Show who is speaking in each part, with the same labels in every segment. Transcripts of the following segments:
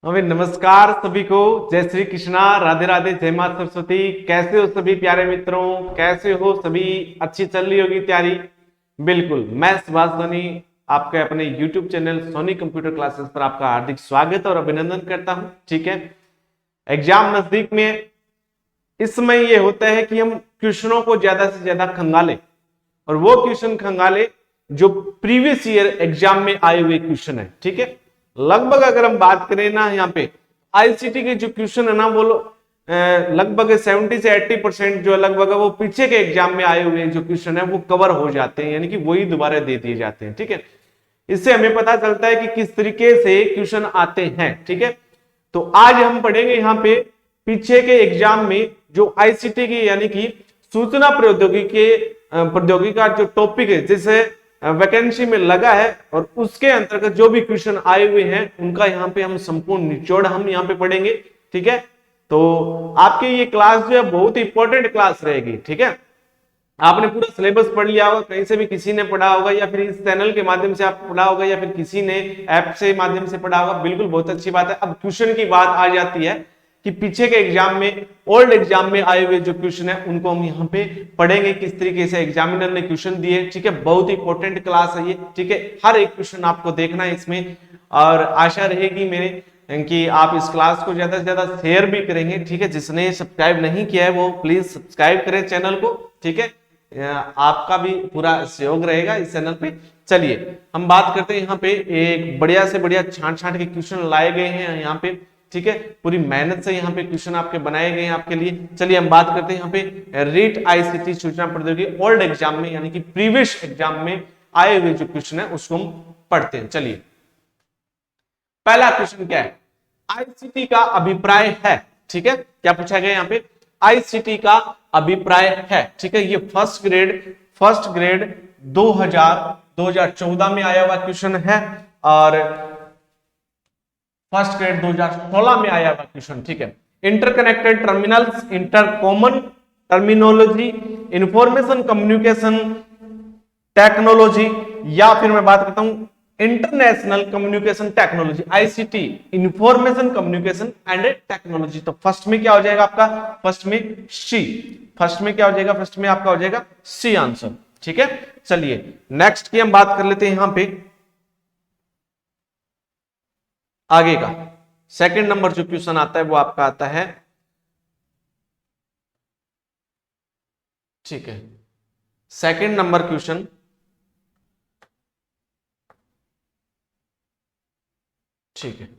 Speaker 1: हमें नमस्कार सभी को। जय श्री कृष्णा, राधे राधे, जय मां सरस्वती। कैसे हो सभी प्यारे मित्रों? कैसे हो सभी? अच्छी चल रही होगी तैयारी। बिल्कुल, मैं सुभाष सोनी आपके अपने YouTube channel Soni computer classes पर आपका हार्दिक स्वागत और अभिनंदन करता हूं। ठीक है, एग्जाम नजदीक में इस समय ये होता है कि हम क्वेश्चनों को ज्यादा से ज्यादा खंगाले और वो क्वेश्चन खंगाले जो प्रीवियस ईयर एग्जाम में आए हुए क्वेश्चन है। ठीक है, लगभग अगर हम बात करें ना, यहाँ पे आईसीटी के जो क्वेश्चन है ना, वो लगभग 70 से 80% जो लगभग वो पीछे के एग्जाम में आए हुए जो क्वेश्चन है वो कवर हो जाते हैं, यानी कि वही दोबारा दे दिए जाते हैं। ठीक है, इससे हमें पता चलता है कि किस तरीके से क्वेश्चन आते हैं। ठीक है, तो आज हम पढ़ेंगे यहाँ पे पीछे के एग्जाम में जो आईसीटी की यानी कि सूचना प्रौद्योगिकी का जो टॉपिक है जिसे वैकेंसी में लगा है और उसके अंतर्गत जो भी क्वेश्चन आए हुए हैं उनका यहाँ पे हम संपूर्ण निचोड़ हम यहाँ पे पढ़ेंगे। ठीक है, तो आपकी ये क्लास जो है बहुत इंपॉर्टेंट क्लास रहेगी। ठीक है, आपने पूरा सिलेबस पढ़ लिया होगा, कहीं से भी किसी ने पढ़ा होगा या फिर इस चैनल के माध्यम से आप पढ़ा होगा या फिर किसी ने ऐप से माध्यम से पढ़ा होगा। बिल्कुल, बहुत अच्छी बात है। अब क्वेश्चन की बात आ जाती है कि पीछे के एग्जाम में, ओल्ड एग्जाम में आए हुए जो क्वेश्चन है उनको हम यहाँ पे पढ़ेंगे, किस तरीके से एग्जामिनर ने क्वेश्चन दिए। ठीक है, बहुत इंपॉर्टेंट क्लास है ये। ठीक है, हर एक क्वेश्चन आपको देखना है इसमें और आशा रहेगी मेरे कि आप इस क्लास को ज्यादा से ज्यादा शेयर भी करेंगे। ठीक है, जिसने सब्सक्राइब नहीं किया है वो प्लीज सब्सक्राइब करें चैनल को। ठीक है, आपका भी पूरा सहयोग रहेगा इस चैनल पे। चलिए हम बात करते हैं, यहाँ पे एक बढ़िया से बढ़िया छांट छांट के क्वेश्चन लाए गए हैं यहाँ पे। ठीक है, पूरी मेहनत से यहाँ पे क्वेश्चन आपके बनाए गए हैं आपके लिए। चलिए हम बात करते हैं यहाँ पे रीट आईसीटी सूचना प्रौद्योगिकी ओल्ड एग्जाम में यानी कि प्रीवियस एग्जाम में आए हुए जो क्वेश्चन है उसको हम पढ़ते हैं। चलिए, पहला क्वेश्चन क्या है? आईसीटी का अभिप्राय है। ठीक है, क्या पूछा गया यहाँ पे? आईसीटी का अभिप्राय है। ठीक है, ये फर्स्ट ग्रेड 2014 में आया हुआ क्वेश्चन है और फर्स्ट ग्रेड 2016 में आया हुआ क्वेश्चन। ठीक है, interconnected terminals, inter common terminology, information communication technology, या फिर मैं बात करता हूं international communication technology, ICT, information communication and technology. तो फर्स्ट में क्या हो जाएगा आपका? फर्स्ट में सी। फर्स्ट में क्या हो जाएगा? फर्स्ट में आपका हो जाएगा सी आंसर। ठीक है, चलिए नेक्स्ट की हम बात कर लेते हैं यहां पे आगे का। सेकंड नंबर जो क्वेश्चन आता है वो आपका आता है, ठीक है, सेकंड नंबर क्वेश्चन, ठीक है,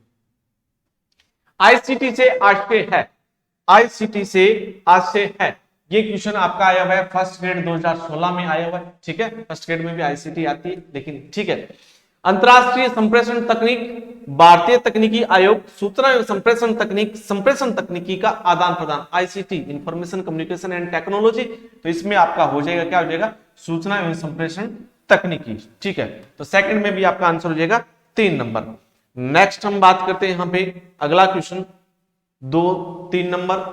Speaker 1: आईसीटी से आज से है, आईसीटी से आज से है। ये क्वेश्चन आपका आया हुआ है फर्स्ट ग्रेड 2016 में आया हुआ है। ठीक है, फर्स्ट ग्रेड में भी आईसीटी आती है लेकिन ठीक है। अंतरराष्ट्रीय संप्रेषण तकनीक, भारतीय तकनीकी आयोग, सूचना एवं संप्रेषण तकनीकी का आदान प्रदान, ICT, information communication and technology. तो इसमें आपका हो जाएगा, क्या हो जाएगा? सूचना एवं संप्रेषण तकनीकी। ठीक है, तो सेकंड में भी आपका आंसर हो जाएगा 3 नंबर। नेक्स्ट हम बात करते हैं यहां पे अगला क्वेश्चन 3 नंबर,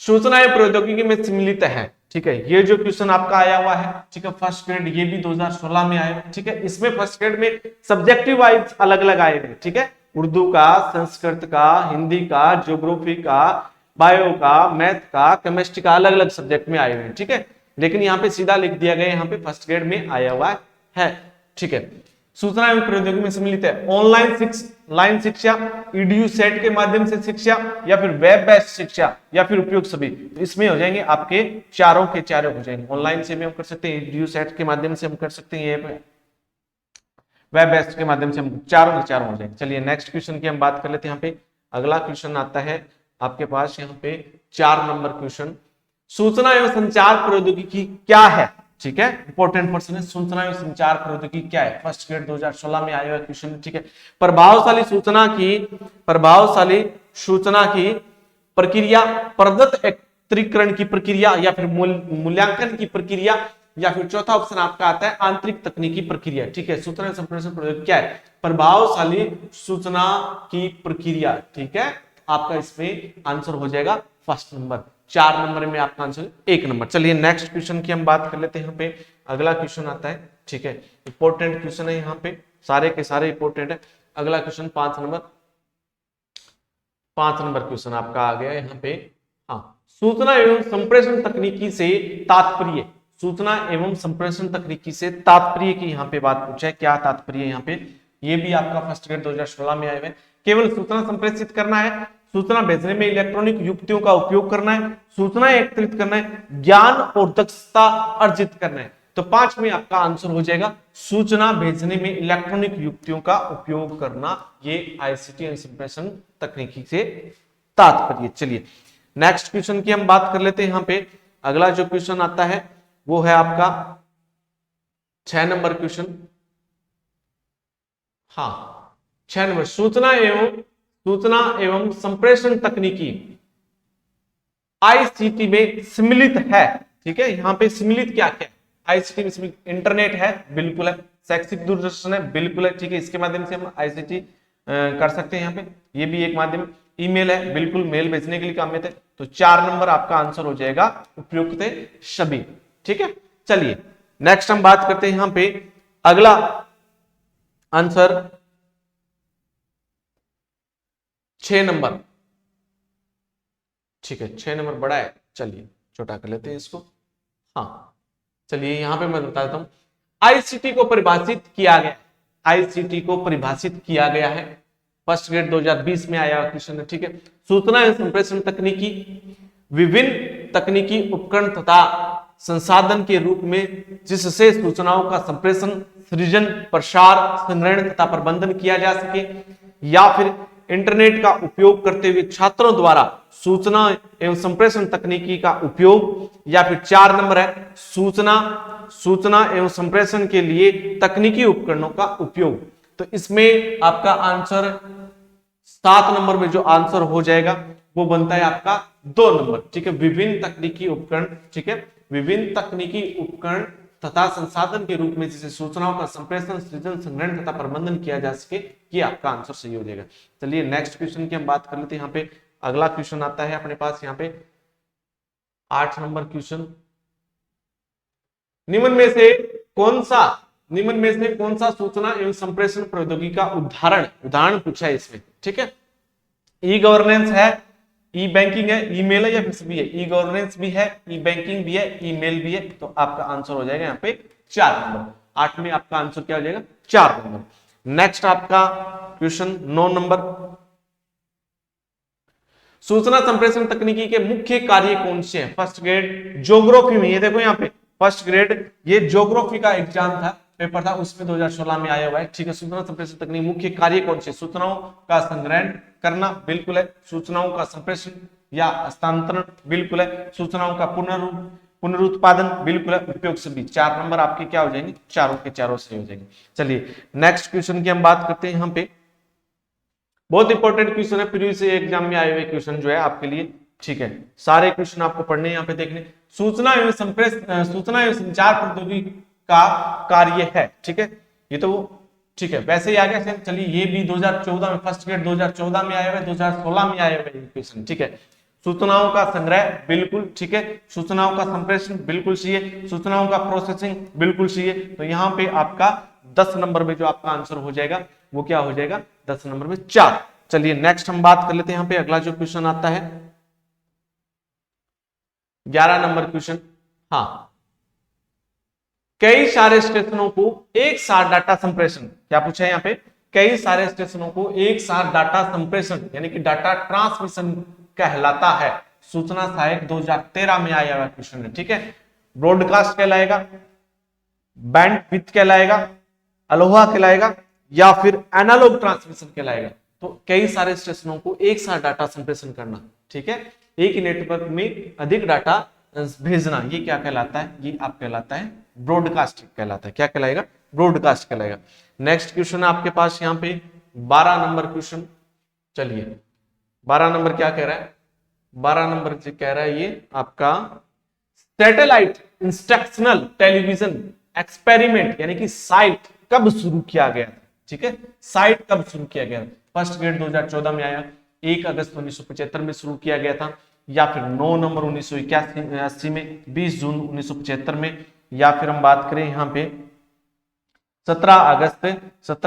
Speaker 1: सूचना एवं प्रौद्योगिकी में सम्मिलित है। ठीक है, ये जो क्वेश्चन आपका आया हुआ है, ठीक है, फर्स्ट ग्रेड, ये भी 2016 में आया। ठीक है, इसमें फर्स्ट ग्रेड में सब्जेक्टिव वाइज अलग अलग आए हैं। ठीक है, उर्दू का, संस्कृत का, हिंदी का, ज्योग्राफी का, बायो का, मैथ का, केमिस्ट्री का, अलग अलग सब्जेक्ट में आए हुए हैं। ठीक है, लेकिन यहाँ पे सीधा लिख दिया गया, यहाँ पे फर्स्ट ग्रेड में आया हुआ है। ठीक है, सूचना एवं प्रौद्योगिकी में सम्मिलित है, ऑनलाइन शिक्षा, ईडीयू सेट के माध्यम से शिक्षा, या फिर वेब बेस्ड शिक्षा, या फिर उपयोग सभी। तो इसमें हो जाएंगे आपके चारों के चारों हो जाएंगे। ऑनलाइन से भी हम कर सकते हैं, ईडीयू सेट के माध्यम से हम कर सकते हैं, ये वेब बेस्ड के माध्यम से हम चारों के चारों हो जाएंगे। चलिए नेक्स्ट क्वेश्चन की हम बात कर लेते हैं। यहाँ पे अगला क्वेश्चन आता है आपके पास यहाँ पे 4 नंबर क्वेश्चन, सूचना एवं संचार प्रौद्योगिकी क्या है? ठीक है, इंपॉर्टेंट पर्सन है, सूचना एवं संचार प्रौद्योगिकी क्या है? फर्स्ट ग्रेड 2016 में आया हुआ क्वेश्चन। ठीक है, प्रभावशाली सूचना की प्रक्रिया, प्रदत्त एकत्रीकरण की प्रक्रिया, या फिर मूल्यांकन की प्रक्रिया, या फिर चौथा ऑप्शन आपका आता है आंतरिक तकनीकी प्रक्रिया। ठीक है, सूचना एवं संप्रेषण प्रौद्योगिकी क्या है? प्रभावशाली सूचना की प्रक्रिया। ठीक है, आपका इसमें आंसर हो जाएगा फर्स्ट नंबर। 4 नंबर में आपका आंसर 1 नंबर। चलिए नेक्स्ट क्वेश्चन की हम बात कर लेते हैं। यहाँ पे अगला क्वेश्चन आता है, ठीक है, इंपॉर्टेंट क्वेश्चन है, यहाँ पे सारे के सारे इंपॉर्टेंट है। अगला क्वेश्चन 5 नंबर, 5 नंबर क्वेश्चन आपका आ गया यहाँ पे। हाँ, सूचना एवं संप्रेषण तकनीकी से तात्पर्य, सूचना एवं संप्रेषण तकनीकी से तात्पर्य की यहाँ पे बात पूछा है, क्या तात्पर्य है यहाँ पे, ये भी आपका फर्स्ट ग्रेड 2016 में आए हुए। केवल सूचना संप्रेषित करना है, सूचना भेजने में इलेक्ट्रॉनिक युक्तियों का उपयोग करना है, सूचना एकत्रित करना है, ज्ञान और दक्षता अर्जित करना है। तो 5 में आपका आंसर हो जाएगा सूचना भेजने में इलेक्ट्रॉनिक युक्तियों का उपयोग करना, ये आईसीटी एंड संप्रेषण तकनीकी से तात्पर्य। चलिए नेक्स्ट क्वेश्चन की हम बात कर लेते हैं। यहाँ पे अगला जो क्वेश्चन आता है वो है आपका 6 नंबर क्वेश्चन। हाँ 6 नंबर, सूचना एवं संप्रेषण तकनीकी आईसीटी में सम्मिलित है। ठीक है, यहाँ पे सम्मिलित क्या क्या, आईसीटी में इंटरनेट है, बिल्कुल है, शैक्षिक दूरदर्शन है, बिल्कुल है, ठीक है, इसके माध्यम से हम आईसीटी कर सकते हैं। यहाँ पे ये भी एक माध्यम, ईमेल है, बिल्कुल मेल भेजने के लिए काम में थे। तो 4 नंबर आपका आंसर हो जाएगा उपयुक्त सभी। ठीक है, चलिए नेक्स्ट हम बात करते हैं। यहाँ पे अगला आंसर 6 नंबर। ठीक है, 6 नंबर बड़ा है, चलिए छोटा कर लेते हैं इसको। हाँ चलिए यहाँ पे मैं बता देता हूं, आईसीटी को परिभाषित किया गया, आईसीटी को परिभाषित किया गया है, फर्स्ट ग्रेड 2020 में आया क्वेश्चन है। ठीक है, सूचना एवं संप्रेषण तकनीकी विभिन्न तकनीकी उपकरण तथा संसाधन के रूप में जिससे सूचनाओं का संप्रेषण, सृजन, प्रसार, संग्रहण तथा प्रबंधन किया जा सके, या फिर इंटरनेट का उपयोग करते हुए छात्रों द्वारा सूचना एवं संप्रेषण तकनीकी का उपयोग, या फिर 4 नंबर है सूचना एवं संप्रेषण के लिए तकनीकी उपकरणों का उपयोग। तो इसमें आपका आंसर 7 नंबर में जो आंसर हो जाएगा वो बनता है आपका 2 नंबर। ठीक है, विभिन्न तकनीकी उपकरण, ठीक है, विभिन्न तकनीकी उपकरण तथा संसाधन के रूप में जिसे सूचनाओं का संप्रेषण, सृजन, संग्रहण तथा प्रबंधन किया जा सके, ये आपका आंसर सही हो जाएगा। चलिए नेक्स्ट क्वेश्चन की हम बात कर लेते हैं। यहाँ पे अगला क्वेश्चन आता है अपने पास यहाँ पे 8 नंबर क्वेश्चन, निम्न में से कौन सा सूचना एवं संप्रेषण प्रौद्योगिकी का उदाहरण पूछा है इसमें। ठीक है, ई गवर्नेंस है, ई बैंकिंग है, ईमेल है, या फिर भी है, ई गवर्नेंस भी है, ई बैंकिंग भी है, ईमेल भी है। तो आपका आंसर हो जाएगा यहाँ पे 4 नंबर। 8 में आपका आंसर क्या हो जाएगा 4 नंबर। नेक्स्ट आपका क्वेश्चन 9 नंबर, सूचना संप्रेषण तकनीकी के मुख्य कार्य कौन से हैं। फर्स्ट ग्रेड ज्योग्राफी में, ये देखो यहाँ पे फर्स्ट ग्रेड ये ज्योग्राफी का एग्जाम था, पेपर था, उसमें 2016 में आया हुआ है। ठीक है, सूचना संप्रेषण तकनीक मुख्य कार्य कौन से, सूचनाओं का संग्रहण करना, बिल्कुल है, सूचनाओं का संप्रेषण या हस्तांतरण, बिल्कुल है, सूचनाओं का पुनरुत्पादन, बिल्कुल है, उपयोग सभी। 4 नंबर आपके क्या हो जाएंगे, चारों के चारों सही हो जाएंगे। चलिए नेक्स्ट क्वेश्चन की हम बात करते हैं। यहाँ पे बहुत इंपॉर्टेंट क्वेश्चन है, प्रीवियस एग्जाम में आए हुए क्वेश्चन जो है आपके लिए। ठीक है, सारे क्वेश्चन आपको पढ़ने यहाँ पे देखने। सूचना एवं संचार प्रौद्योगिकी का कार्य है। ठीक है, ये तो ठीक है वैसे ही आ गया। चलिए ये भी 2014 में, फर्स्ट ग्रेड 2014 में आया हुआ है, 2016 में आया हुआ है क्वेश्चन। ठीक है, सूचनाओं का संग्रह, बिल्कुल ठीक है, सूचनाओं का संप्रेषण, बिल्कुल सही है, सूचनाओं का प्रोसेसिंग, बिल्कुल सही है। तो यहाँ पे आपका 10 नंबर में जो आपका आंसर हो जाएगा वो क्या हो जाएगा 10 नंबर में 4। चलिए नेक्स्ट हम बात कर लेते हैं। यहाँ पे अगला जो क्वेश्चन आता है 11 नंबर क्वेश्चन। हाँ, कई सारे स्टेशनों को एक साथ डाटा संप्रेषण, क्या पूछा है यहाँ पे, कई सारे स्टेशनों को एक साथ डाटा संप्रेषण यानी कि डाटा ट्रांसमिशन कहलाता है। सूचना सहायक 2013 में आया हुआ क्वेश्चन है। ठीक है, ब्रॉडकास्ट कहलाएगा, बैंडविड्थ कहलाएगा, अलोहा कहलाएगा, या फिर एनालॉग ट्रांसमिशन कहलाएगा। तो कई सारे स्टेशनों को एक साथ डाटा संप्रेषण करना, ठीक है, एक ही नेटवर्क में अधिक डाटा भेजना, ये क्या कहलाता है, ये आप कहलाता है ब्रॉडकास्ट कहलाता है। क्या कहलाएगा, ब्रॉडकास्ट कहलाएगा। नेक्स्ट क्वेश्चन आपके पास यहाँ पे 12 नंबर क्वेश्चन। चलिए 12 नंबर क्या कह रहा है, 12 नंबर कह रहा है ये आपका सैटेलाइट इंस्ट्रक्शनल टेलीविजन एक्सपेरिमेंट यानी कि साइट कब शुरू किया गया। ठीक है, साइट कब शुरू किया गया, फर्स्ट ग्रेड 2014 में आया, 1 अगस्त 1975 में शुरू किया गया था, या फिर 9 नंबर 1981 में, 20 जून 1975 में, या फिर हम बात करें यहाँ पे 17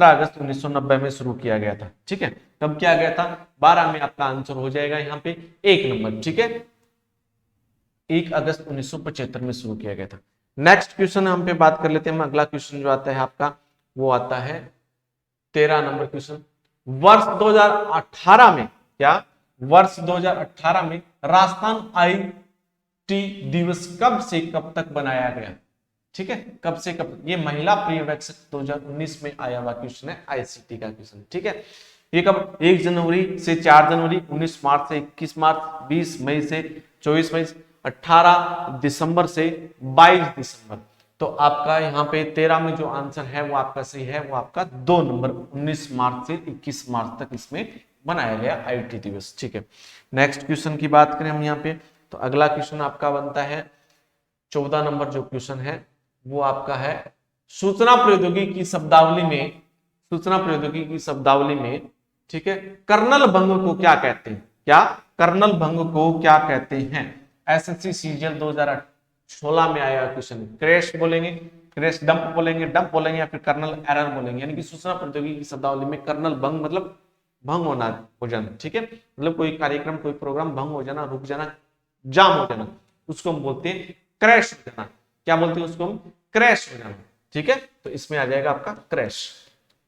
Speaker 1: अगस्त 1990 में शुरू किया गया था। ठीक है, कब किया गया था? 12 में आपका आंसर हो जाएगा यहाँ पे 1 नंबर। ठीक है, 1 अगस्त 1975 में शुरू किया गया था। नेक्स्ट क्वेश्चन हम पे बात कर लेते हैं। अगला क्वेश्चन जो आता है आपका वो आता है 13 नंबर क्वेश्चन। वर्ष 2018 में, क्या वर्ष 2018 में राजस्थान आईटी दिवस कब से कब तक बनाया गया? ठीक है, कब से कब? ये महिला पर्यवेक्षक 2019 में आया हुआ क्वेश्चन है, आईसीटी का क्वेश्चन। ठीक है, ये कब? 1 जनवरी से 4 जनवरी, 19 मार्च से 21 मार्च, 20 मई से 24 मई, 18 दिसंबर से 22 दिसंबर। तो आपका यहाँ पे 13 में जो आंसर है वो आपका सही है, वो आपका 2 नंबर 19 मार्च से 21 मार्च तक इसमें बनाया गया आईटी दिवस। ठीक है, नेक्स्ट क्वेश्चन की बात करें हम यहाँ पे, तो अगला क्वेश्चन आपका बनता है 14 नंबर जो क्वेश्चन है वो आपका है सूचना प्रौद्योगिकी की शब्दावली में, सूचना प्रौद्योगिकी की शब्दावली में, ठीक है, कर्नल भंग को क्या कहते हैं? क्या कर्नल भंग को क्या कहते हैं? एसएससी सीजीएल 2016 में आया क्वेश्चन। क्रैश बोलेंगे, क्रैश डंप बोलेंगे, डंप बोलेंगे, या फिर कर्नल एरर बोलेंगे। यानी कि सूचना प्रौद्योगिकी की शब्दावली में कर्नल भंग मतलब भंग होना, हो जाना। ठीक है, मतलब कोई कार्यक्रम, कोई प्रोग्राम भंग हो जाना, रुक जाना, जाम हो जाना, उसको हम बोलते हैं क्रैश हो जाना। क्या बोलते हैं उसको हम? क्रैश हो जाना। ठीक है, तो इसमें आ जाएगा आपका क्रैश।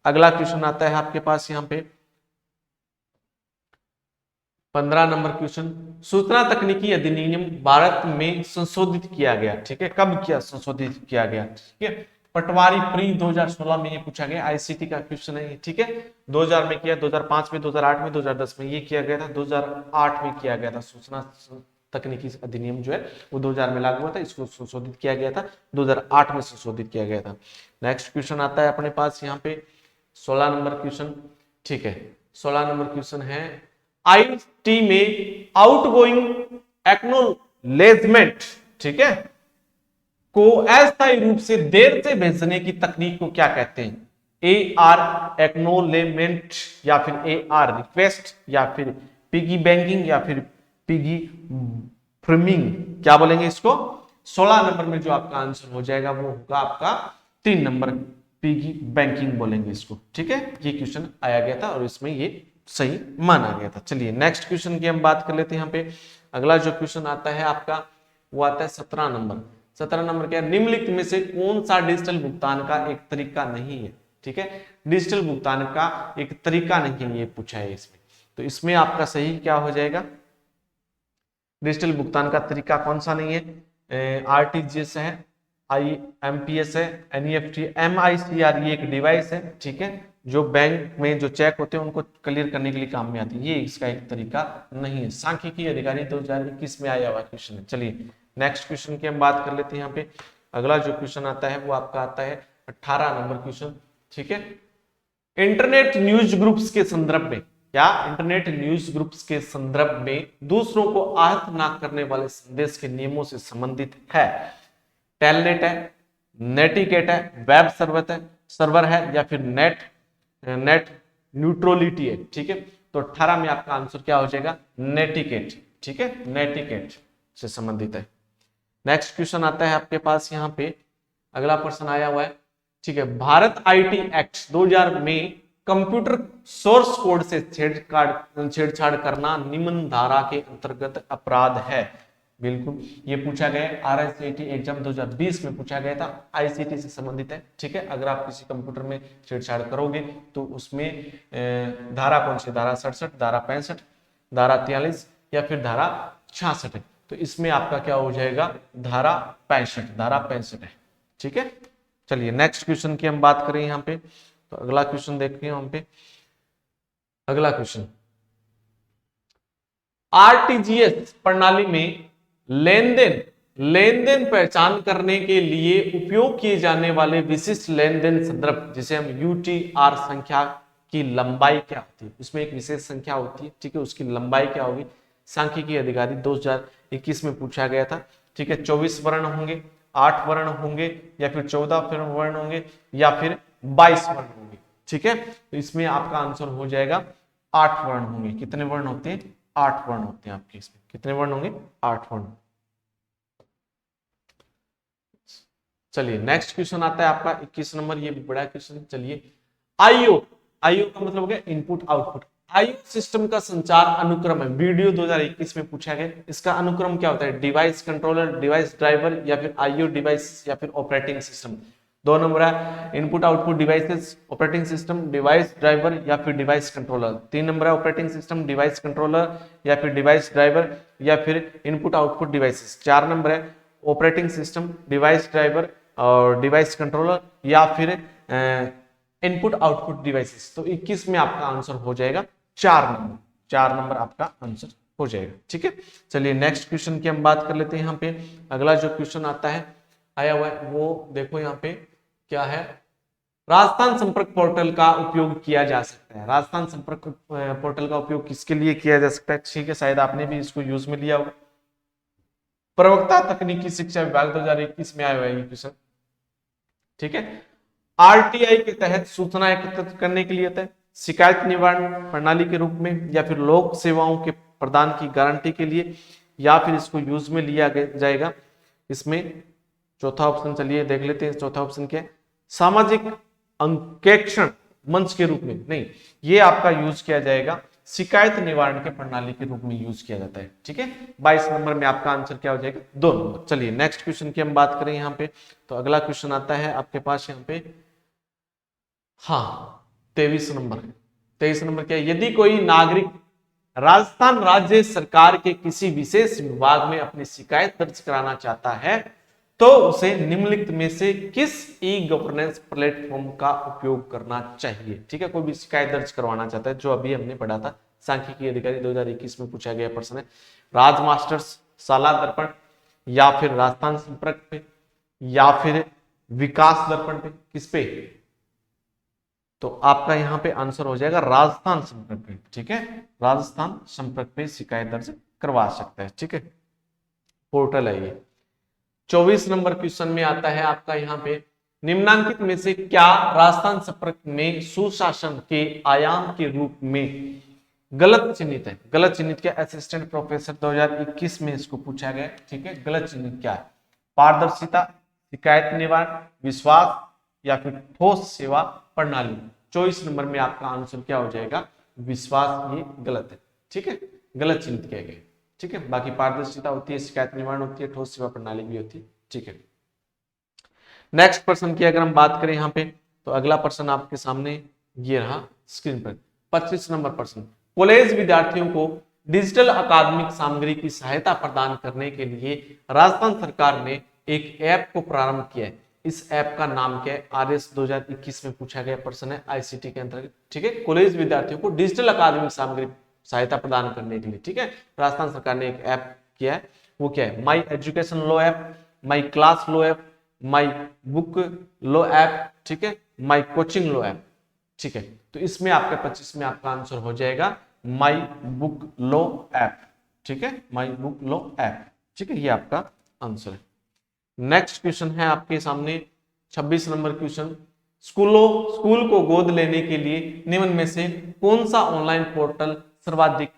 Speaker 1: अगला क्वेश्चन आता है आपके पास यहाँ पे 15 नंबर क्वेश्चन। सूचना तकनीकी अधिनियम भारत में संशोधित किया गया। ठीक है, कब किया? संशोधित किया गया। ठीक है, पटवारी प्री 2016 में ये पूछा गया, आईसीटी का क्वेश्चन है। ठीक है, 2000 में किया, 2005 में, 2008 में, 2010 में ये किया गया था, 2008 में किया गया था। सूचना तकनीकी अधिनियम जो है वो 2000 में लागू हुआ था, इसको संशोधित किया गया था, 2008 में संशोधित किया गया था। नेक्स्ट क्वेश्चन आता है अपने पास यहाँ पे 16 नंबर क्वेश्चन। ठीक है, 16 नंबर क्वेश्चन है आईटी में आउटगोइंग एक्नोलेजमेंट, ठीक है, को अस्थायी रूप से देर से भेजने की तकनीक को क्या कहते हैं? ए आर एक्नोलेजमेंट, या फिर ए आर रिक्वेस्ट, या फिर पिगी बैंकिंग, या फिर पिगी फ्रेमिंग। क्या बोलेंगे इसको? 16 नंबर में जो आपका आंसर हो जाएगा वो होगा आपका 3 नंबर, पिगी बैंकिंग बोलेंगे इसको। ठीक है, ये क्वेश्चन आया गया था और इसमें ये सही माना गया था। चलिए नेक्स्ट क्वेश्चन की हम बात कर लेते हैं। यहाँ पे अगला जो क्वेश्चन आता है आपका वो आता है 17 नंबर। 17 नंबर क्या है? निम्नलिखित में से कौन सा डिजिटल भुगतान का एक तरीका नहीं है? ठीक है, डिजिटल भुगतान का एक तरीका नहीं है, ये पूछा है इसमें। तो इसमें आपका सही क्या हो जाएगा? डिजिटल भुगतान का तरीका कौन सा नहीं है? आरटीजीएस है, आईएमपीएस है, एनईएफटी, एमआईसीआर ये एक डिवाइस है। ठीक है, जो बैंक में जो चेक होते हैं उनको क्लियर करने के लिए काम में आती है, ये इसका एक तरीका नहीं है। सांख्यिकी अधिकारी 2021 में आया हुआ क्वेश्चन है। चलिए नेक्स्ट क्वेश्चन की हम बात कर लेते हैं। यहाँ पे अगला जो क्वेश्चन आता है वो आपका आता है 18 नंबर क्वेश्चन। ठीक है, इंटरनेट न्यूज ग्रुप्स के संदर्भ में, क्या इंटरनेट न्यूज ग्रुप्स के संदर्भ में दूसरों को आहत ना करने वाले संदेश के नियमों से संबंधित है? टेलनेट है, नेटिकेट है, वेब सर्वर है, या फिर नेट न्यूट्रलिटी है। ठीक है, तो 18 में आपका आंसर क्या हो जाएगा? नेटिकेट। ठीक है, नेटिकेट से संबंधित है। नेक्स्ट क्वेश्चन आता है आपके पास यहाँ पे अगला प्रश्न आया हुआ है। ठीक है, भारत आईटी एक्ट 2000 में कंप्यूटर सोर्स कोड से छेड़छाड़ करना निम्न धारा के अंतर्गत अपराध है। बिल्कुल, ये पूछा गया आरआईसीटी एग्जाम 2020 में पूछा गया था, आईसीटी से संबंधित है। ठीक है, अगर आप किसी कंप्यूटर में छेड़छाड़ करोगे तो उसमें धारा कौन सी? धारा 67, धारा 65, धारा 43 या फिर धारा 66 है। तो इसमें आपका क्या हो जाएगा? धारा 65, धारा 65 है। ठीक है, चलिए नेक्स्ट क्वेश्चन की हम बात करें यहाँ पे, तो अगला क्वेश्चन देखते हैं हम पे। अगला क्वेश्चन, आरटीजीएस प्रणाली में लेन देन पहचान करने के लिए उपयोग किए जाने वाले विशिष्ट लेन देन संदर्भ, जिसे हम यूटीआर संख्या की लंबाई क्या होती है? उसमें एक विशेष संख्या होती है। ठीक है, उसकी लंबाई क्या होगी? सांख्यिकी अधिकारी 2021 में पूछा गया था। ठीक है, 24 वर्ण होंगे, 8 वर्ण होंगे, या फिर 14 वर्ण होंगे, या फिर 22 वर्ण होंगे। ठीक है, तो इसमें आपका आंसर हो जाएगा 8 वर्ण होंगे। कितने वर्ण होते हैं? 8 वर्ण होते हैं आपके इसमें। कितने वर्ण होंगे? 8 वर्ण। चलिए नेक्स्ट क्वेश्चन आता है आपका 21 नंबर, ये भी बड़ा क्वेश्चन। चलिए आईओ, आईओ का मतलब हो गया इनपुट आउटपुट। आईओ सिस्टम का संचार अनुक्रम है, वीडियो 2021 में पूछा गया। इसका अनुक्रम क्या होता है? डिवाइस कंट्रोलर, डिवाइस ड्राइवर, या फिर आईओ डिवाइस, या फिर ऑपरेटिंग सिस्टम। 2 नंबर है input output devices, operating system, device driver, या फिर डिवाइस कंट्रोलर। 3 नंबर है ऑपरेटिंग सिस्टम, डिवाइस कंट्रोलर, या फिर डिवाइस ड्राइवर, या फिर इनपुट आउटपुट डिवाइसेस। 4 नंबर है ऑपरेटिंग सिस्टम, डिवाइस ड्राइवर और डिवाइस कंट्रोलर, या फिर इनपुट आउटपुट डिवाइसेस। तो 21 में आपका आंसर हो जाएगा 4 नंबर। 4 नंबर आपका आंसर हो जाएगा। ठीक है, चलिए नेक्स्ट क्वेश्चन की हम बात कर लेते हैं। यहाँ पे अगला जो क्वेश्चन आता है आया हुआ है वो देखो यहाँ पे क्या है। राजस्थान संपर्क पोर्टल का उपयोग किया जा सकता है। राजस्थान संपर्क पोर्टल का उपयोग किसके लिए किया जा सकता है? ठीक है, शायद आपने भी इसको यूज में लिया होगा। प्रवक्ता तकनीकी शिक्षा विभाग 2021 में आया हुआ है ये क्वेश्चन। ठीक है, आरटीआई के तहत सूचना एकत्रित करने के लिए होता है, शिकायत निवारण प्रणाली के रूप में, या फिर लोक सेवाओं के प्रदान की गारंटी के लिए, या फिर इसको यूज में लिया जाएगा। इसमें चौथा ऑप्शन चलिए देख लेते हैं। चौथा ऑप्शन क्या है? सामाजिक अंकेक्षण मंच के रूप में। नहीं, ये आपका यूज किया जाएगा शिकायत निवारण के प्रणाली के रूप में यूज किया जाता है। ठीक है, 22 नंबर में आपका आंसर क्या हो जाएगा? 2 नंबर। चलिए नेक्स्ट क्वेश्चन की हम बात करें यहाँ पे, तो अगला क्वेश्चन आता है आपके पास यहाँ पे, हाँ 23 नंबर। 23 नंबर क्या है? यदि कोई नागरिक राजस्थान राज्य सरकार के किसी विशेष विभाग में अपनी शिकायत दर्ज कराना चाहता है तो उसे निम्नलिखित में से किस ई गवर्नेंस प्लेटफॉर्म का उपयोग करना चाहिए? ठीक है, कोई भी शिकायत दर्ज करवाना चाहता है, जो अभी हमने पढ़ा था सांख्यिकी अधिकारी 2021 में पूछा गया प्रश्न है। राज मास्टर्स, शाला दर्पण, या फिर राजस्थान संपर्क पे, या फिर विकास दर्पण पे, किस पे? तो आपका यहाँ पे आंसर हो जाएगा राजस्थान संपर्क पे। ठीक है, राजस्थान संपर्क पे शिकायत दर्ज करवा सकता है। ठीक है, पोर्टल है ये। 24 नंबर क्वेश्चन में आता है आपका यहाँ पे, निम्नांकित में से क्या राजस्थान संपर्क में सुशासन के आयाम के रूप में गलत चिन्हित है? गलत चिन्हित क्या? असिस्टेंट प्रोफेसर 2021 में इसको पूछा गया। ठीक है, गलत चिन्हित क्या है? पारदर्शिता, शिकायत निवारण, विश्वास, या फिर ठोस सेवा प्रणाली। 24 नंबर में आपका आंसर क्या हो जाएगा? विश्वास, ये गलत है। ठीक है, गलत चिन्हित किया गया। ठीक है, बाकी पारदर्शिता होती है, शिकायत निवारण होती है, ठोस सेवा प्रणाली भी होती है। ठीक है, नेक्स्ट प्रश्न की अगर हम बात करें यहाँ पे, तो अगला प्रश्न आपके सामने ये रहा स्क्रीन पर। 25 नंबर प्रश्न, कॉलेज विद्यार्थियों को डिजिटल अकादमिक सामग्री की सहायता प्रदान करने के लिए राजस्थान सरकार ने एक ऐप को प्रारंभ किया है। इस ऐप का नाम क्या है? आरएस 2021 में पूछा गया प्रश्न है आईसीटी के अंतर्गत। ठीक है, कॉलेज विद्यार्थियों को डिजिटल अकादमिक सामग्री सहायता प्रदान करने के लिए, ठीक है, राजस्थान सरकार ने एक ऐप किया है। वो क्या है? My education low app, my class low app, my book low app, ठीक है, माई कोचिंग लो ऐप। ठीक है, तो इसमें आपका 25 में आपका आंसर हो जाएगा माई बुक लो ऐप। ठीक है, माई बुक लो ऐप। ठीक है, ये आपका आंसर है। नेक्स्ट क्वेश्चन है आपके सामने 26 नंबर क्वेश्चन, स्कूल को गोद लेने के लिए निम्न में से कौन सा ऑनलाइन पोर्टल सर्वाधिक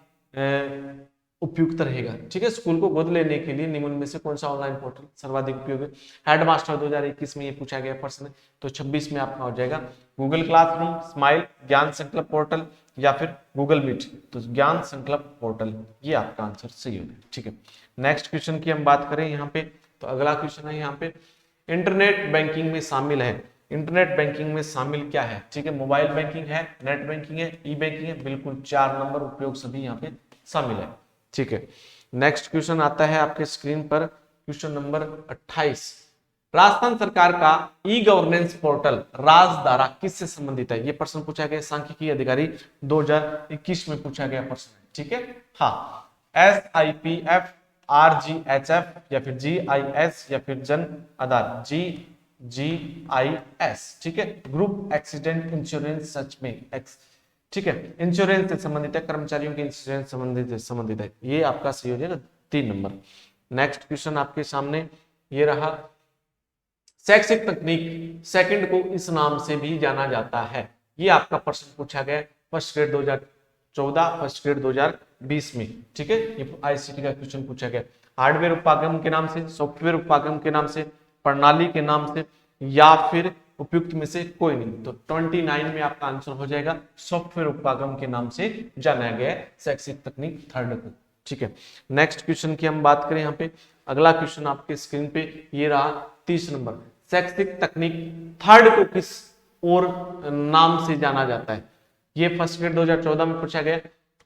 Speaker 1: उपयुक्त रहेगा? ठीक है, स्कूल को गोद लेने के लिए निम्न में से कौन सा ऑनलाइन पोर्टल सर्वाधिक उपयोगी? हेडमास्टर 2021 में ये पूछा गया प्रश्न है, तो 26 में आपका हो जाएगा गूगल क्लासरूम, स्माइल, ज्ञान संकल्प पोर्टल, या फिर गूगल मीट। तो ज्ञान संकल्प पोर्टल, ये आपका आंसर सही होगा। ठीक है, नेक्स्ट क्वेश्चन की हम बात करें यहाँ पे, तो अगला क्वेश्चन है यहाँ पे, इंटरनेट बैंकिंग में शामिल है। इंटरनेट बैंकिंग में शामिल क्या है? ठीक है, मोबाइल बैंकिंग है, नेट बैंकिंग है, ई बैंकिंग है। बिल्कुल 4 नंबर उपयोग सभी यहाँ पे शामिल है। ठीक है, नेक्स्ट क्वेश्चन आता है आपके स्क्रीन पर, क्वेश्चन नंबर 28, राजस्थान सरकार का ई गवर्नेंस पोर्टल राजधारा किससे संबंधित है? ये प्रश्न पूछा गया सांख्यिकी अधिकारी 2021 में पूछा गया प्रश्न है। ठीक है, हाँ, SIPF, RGHF, या फिर GIS, या फिर जन आधार GIS। ठीक है, ग्रुप एक्सीडेंट इंश्योरेंस सच में ठीक है, इंश्योरेंस से संबंधित है, कर्मचारियों के इंश्योरेंस संबंधित है। ये आपका सही हो जाएगा 3 नंबर। नेक्स्ट क्वेश्चन आपके सामने ये रहा, शैक्षिक तकनीक सेकंड को इस नाम से भी जाना जाता है। ये आपका प्रश्न पूछा गया फर्स्ट ग्रेड 2014, फर्स्ट ग्रेड 2020 में। ठीक है, ये आईसीटी का क्वेश्चन पूछा गया। हार्डवेयर उपागम के नाम से, सॉफ्टवेयर उपागम के नाम से, प्रणाली के नाम से या फिर उपयुक्त में से कोई नहीं। तो 29 में आपका आंसर हो जाएगा सॉफ्टवेयर उपागम के नाम से जाना गया है शैक्षिक तकनीक थर्ड को। ठीक है, नेक्स्ट क्वेश्चन की हम बात करें यहाँ पे, अगला क्वेश्चन आपके स्क्रीन पे ये रहा 30 नंबर, शैक्षिक तकनीक थर्ड को किस और नाम से जाना जाता है? ये फर्स्ट ग्रेड 2014 में पूछा गया।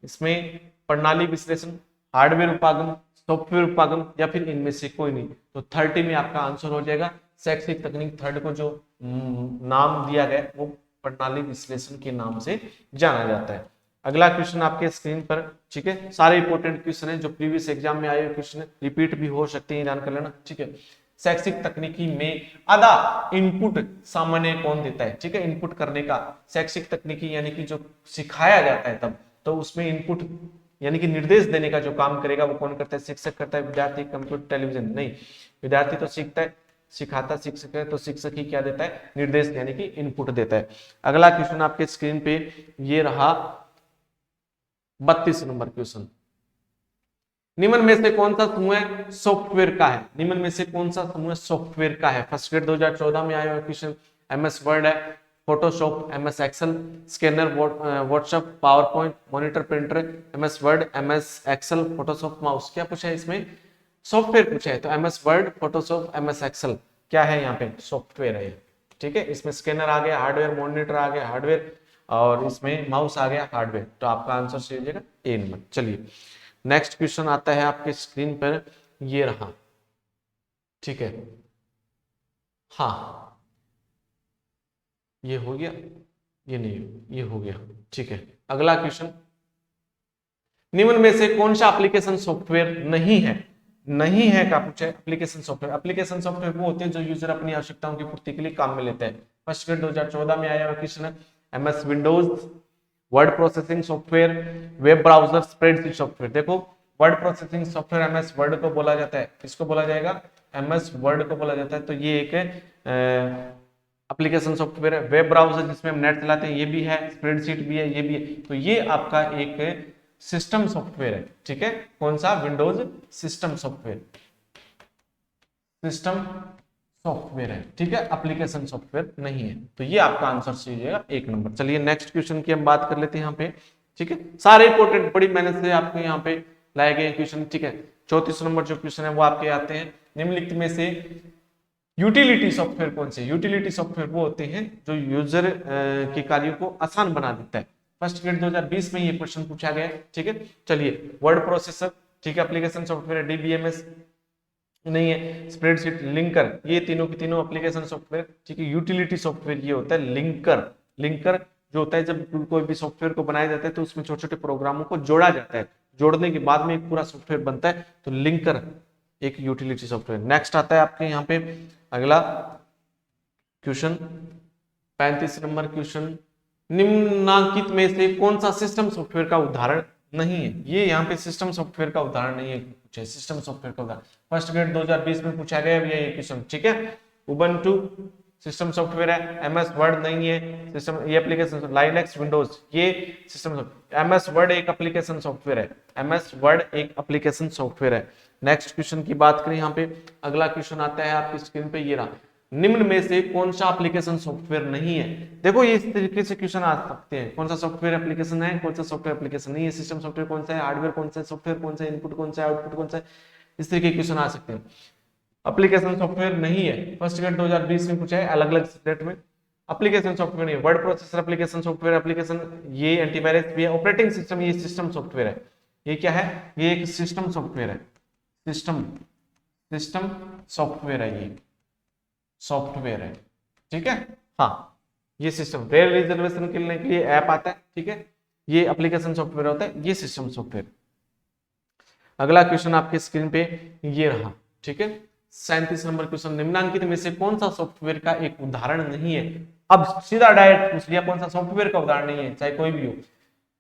Speaker 1: इसमें प्रणाली विश्लेषण, हार्डवेयर उपागम, सॉफ्टवेयर उपागम या फिर इनमें से कोई नहीं। तो 30 में आपका आंसर हो जाएगा शैक्षिक तकनीक थर्ड को जो नाम दिया गया वो प्रणाली विश्लेषण के नाम से जाना जाता है। अगला क्वेश्चन आपके स्क्रीन पर, ठीक है, सारे इंपॉर्टेंट क्वेश्चन है जो प्रीवियस एग्जाम में आए हुए क्वेश्चन है, रिपीट भी हो सकते हैं, ध्यान कर लेना। ठीक है, शैक्षिक तकनीकी में आधा इनपुट सामान्य कौन देता है? ठीक है, इनपुट करने का शैक्षिक तकनीकी यानी कि जो सिखाया जाता है तब, तो उसमें इनपुट यानी कि निर्देश देने का जो काम करेगा वो कौन करता है? शिक्षक करता है, विद्यार्थी, कंप्यूटर, टेलीविजन? नहीं, विद्यार्थी तो सीखता है, सिखाता शिक्षक है, तो शिक्षक ही क्या देता है? निर्देश यानी कि इनपुट देता है। अगला क्वेश्चन आपके स्क्रीन पे ये रहा 32 नंबर क्वेश्चन, निम्न में से कौन सा समूह सॉफ्टवेयर का है? निम्न में से कौन सा समूह सॉफ्टवेयर का है? फर्स्ट ग्रेड 2014 में आया हुआ क्वेश्चन, एमएस वर्ड है, Photoshop, MS Excel, scanner, WhatsApp, PowerPoint, monitor, printer, MS Word, MS Excel, Photoshop, mouse. क्या पूछा है इसमें? सॉफ्टवेयर पूछा है। तो MS Word, Photoshop, MS Excel क्या है? यहाँ पे सॉफ्टवेयर है। ठीक है, इसमें स्कैनर आ गया हार्डवेयर, मॉनिटर आ गया हार्डवेयर, और इसमें माउस आ गया हार्डवेयर। तो आपका आंसर सही हो जाएगा ए नंबर। चलिए नेक्स्ट क्वेश्चन आता है आपके स्क्रीन पर, ये रहा। ठीक है, हाँ ये हो गया, ये नहीं, ये हो गया। ठीक है, अगला क्वेश्चन, निम्न में से कौन सा एप्लीकेशन सॉफ्टवेयर नहीं है? नहीं है का पूछा है। एप्लीकेशन सॉफ्टवेयर वो होते हैं जो यूजर अपनी आवश्यकताओं की पूर्ति के लिए काम में लेते हैं। फर्स्ट ग्रेड 2014 में आया हुआ क्वेश्चन है, MS Windows, word processing software, web browser, spreadsheet software. देखो word processing software MS Word को बोला जाता है। किसको बोला जाएगा? एमएस वर्ड को बोला जाता है। तो ये एक एप्लीकेशन सॉफ्टवेयर है। वेब ब्राउजर जिसमें हम नेट चलाते हैं ये भी है, स्प्रेडशीट भी है, ये भी है। तो ये आपका एक सिस्टम सॉफ्टवेयर है। ठीक है, कौन सा? Windows system software, system software है। ठीक है, एप्लीकेशन सॉफ्टवेयर नहीं है। तो ये आपका आंसर सही हो जाएगा एक नंबर। चलिए नेक्स्ट क्वेश्चन की हम बात कर लेते हैं यहाँ पे। ठीक है, सारे इंपोर्टेंट बड़ी मेहनत से आपको यहाँ पे लाए गए क्वेश्चन। ठीक है, 34 नंबर जो क्वेश्चन है वो आपके आते हैं, निम्नलिखित में से यूटिलिटी सॉफ्टवेयर कौन से? यूटिलिटी सॉफ्टवेयर वो होते हैं जो यूजर के कार्यों को आसान बना देता है। फर्स्ट ग्रेड 2020 में ये क्वेश्चन पूछा गया है। ठीक है, चलिए वर्ड प्रोसेसर, ठीक है, एप्लीकेशन सॉफ्टवेयर है, डीबीएमएस नहीं है, स्प्रेडशीट, लिंकर, ये तीनों की तीनों एप्लीकेशन सॉफ्टवेयर। ठीक है, यूटिलिटी सॉफ्टवेयर ये होता है लिंकर। लिंकर जो होता है जब कोई भी सॉफ्टवेयर को बनाया जाता है तो उसमें छोटे छोटे प्रोग्रामों को जोड़ा जाता है, जोड़ने के बाद में एक पूरा सॉफ्टवेयर बनता है। तो लिंकर एक यूटिलिटी सॉफ्टवेयर। नेक्स्ट आता है आपके यहाँ पे अगला क्वेश्चन, 35 नंबर क्वेश्चन, निम्नांकित में से कौन सा सिस्टम सॉफ्टवेयर का उदाहरण नहीं है? ये यहाँ पे सिस्टम सॉफ्टवेयर का उदाहरण नहीं है, सिस्टम सॉफ्टवेयर का उदाहरण फर्स्ट ग्रेड 2020 में पूछा गया है ये क्वेश्चन। ठीक है, उबंटू सिस्टम सॉफ्टवेयर है, एमएस वर्ड नहीं है सिस्टम, ये एप्लीकेशन, लाइनक्स, विंडोज ये सिस्टम, एमएस वर्ड एक एप्लीकेशन सॉफ्टवेयर है, एमएस वर्ड एक एप्लीकेशन सॉफ्टवेयर है। नेक्स्ट क्वेश्चन की बात करें यहाँ पे, अगला क्वेश्चन आता है आपकी स्क्रीन पे, ये रहा, निम्न में से कौन सा एप्लीकेशन सॉफ्टवेयर नहीं है? देखो ये इस तरीके से क्वेश्चन आ सकते हैं, कौन सा सॉफ्टवेयर एप्लीकेशन है, कौन सा सॉफ्टवेयर एप्लीकेशन नहीं है, सिस्टम सॉफ्टवेयर कौन सा है, हार्डवेयर कौन सा है, सॉफ्टवेयर कौन सा है, इनपुट कौन सा है, आउटपुट कौन सा है, इस तरीके के क्वेश्चन आ सकते हैं। एप्लीकेशन सॉफ्टवेयर नहीं है, फर्स्ट ग्रेड 2020 में पूछा है अलग अलग सब्जेक्ट में। एप्लीकेशन सॉफ्टवेयर नहीं है, word processor application software, application ये एंटीवायरस भी है, ऑपरेटिंग सिस्टम ये सिस्टम सॉफ्टवेयर है। ये क्या है? ये एक सिस्टम सॉफ्टवेयर है, सिस्टम सॉफ्टवेयर है, ये सॉफ्टवेयर है। ठीक है, हाँ ये सिस्टम, रेल रिजर्वेशन के लिए ऐप आता है। ठीक है, ये एप्लीकेशन सॉफ्टवेयर होता है, ये सिस्टम सॉफ्टवेयर। अगला क्वेश्चन आपके स्क्रीन पे ये रहा। ठीक है, 37 नंबर क्वेश्चन, निम्नांकित में से कौन सा सॉफ्टवेयर का एक उदाहरण नहीं है? अब सीधा डायरेक्ट पूछ लिया कौन सा सॉफ्टवेयर का उदाहरण नहीं है, चाहे कोई भी हो।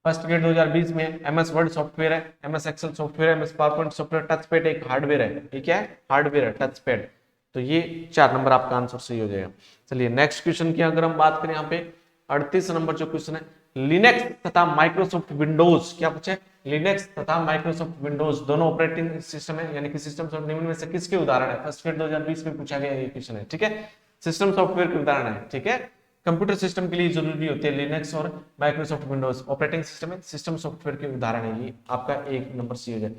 Speaker 1: फर्स्ट ग्रेड 2020 में एमएस वर्ड सॉफ्टवेयर है, एमएस एक्सेल सॉफ्टवेयर है, एमएस पावरपॉइंट सॉफ्टवेयर, टचपैड एक हार्डवेयर है। ये क्या है? हार्डवेयर है, टचपैड। तो ये 4 नंबर आपका आंसर सही हो जाएगा। चलिए नेक्स्ट क्वेश्चन की अगर हम बात करें यहाँ पे, 38 नंबर जो क्वेश्चन है, लिनक्स तथा माइक्रोसॉफ्ट विंडोज, क्या पूछा है, लिनक्स तथा माइक्रोसॉफ्ट विंडोज दोनों ऑपरेटिंग सिस्टम है, यानी कि सिस्टम सॉफ्टवेयर निम्न में से किसके उदाहरण है। फर्स्ट ग्रेड 2020 में पूछा गया ये क्वेश्चन है, ठीक है, सिस्टम सॉफ्टवेयर के उदाहरण है, ठीक है। कंप्यूटर सिस्टम के लिए जरूरी होते हैं लिनक्स और माइक्रोसॉफ्ट विंडोज, ऑपरेटिंग सिस्टम है, सिस्टम सॉफ्टवेयर के उदाहरण है, ये आपका 1 नंबर सी हो जाए।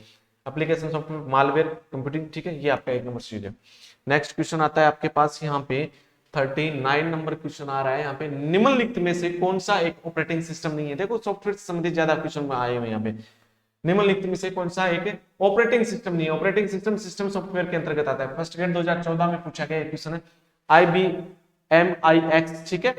Speaker 1: एप्लीकेशन सॉफ्टवेयर, मालवेयर, कंप्यूटिंग, ठीक है, ये आपका 1 नंबर सी हो जाए। नेक्स्ट क्वेश्चन आता है आपके पास यहाँ पे 39 नंबर क्वेश्चन आ रहा है यहाँ पे, निम्नलिखित में से कौन सा एक ऑपरेटिंग सिस्टम नहीं है। देखो सॉफ्टवेयर से संबंधित ज्यादा क्वेश्चन आए हुए यहाँ पे, निम्नलिखित में से कौन सा एक ऑपरेटिंग सिस्टम नहीं है। ऑपरेटिंग सिस्टम सिस्टम सॉफ्टवेयर के अंतर्गत आता है। फर्स्ट ग्रेड 2014 में पूछा गया क्वेश्चन है, IBM ठीक है,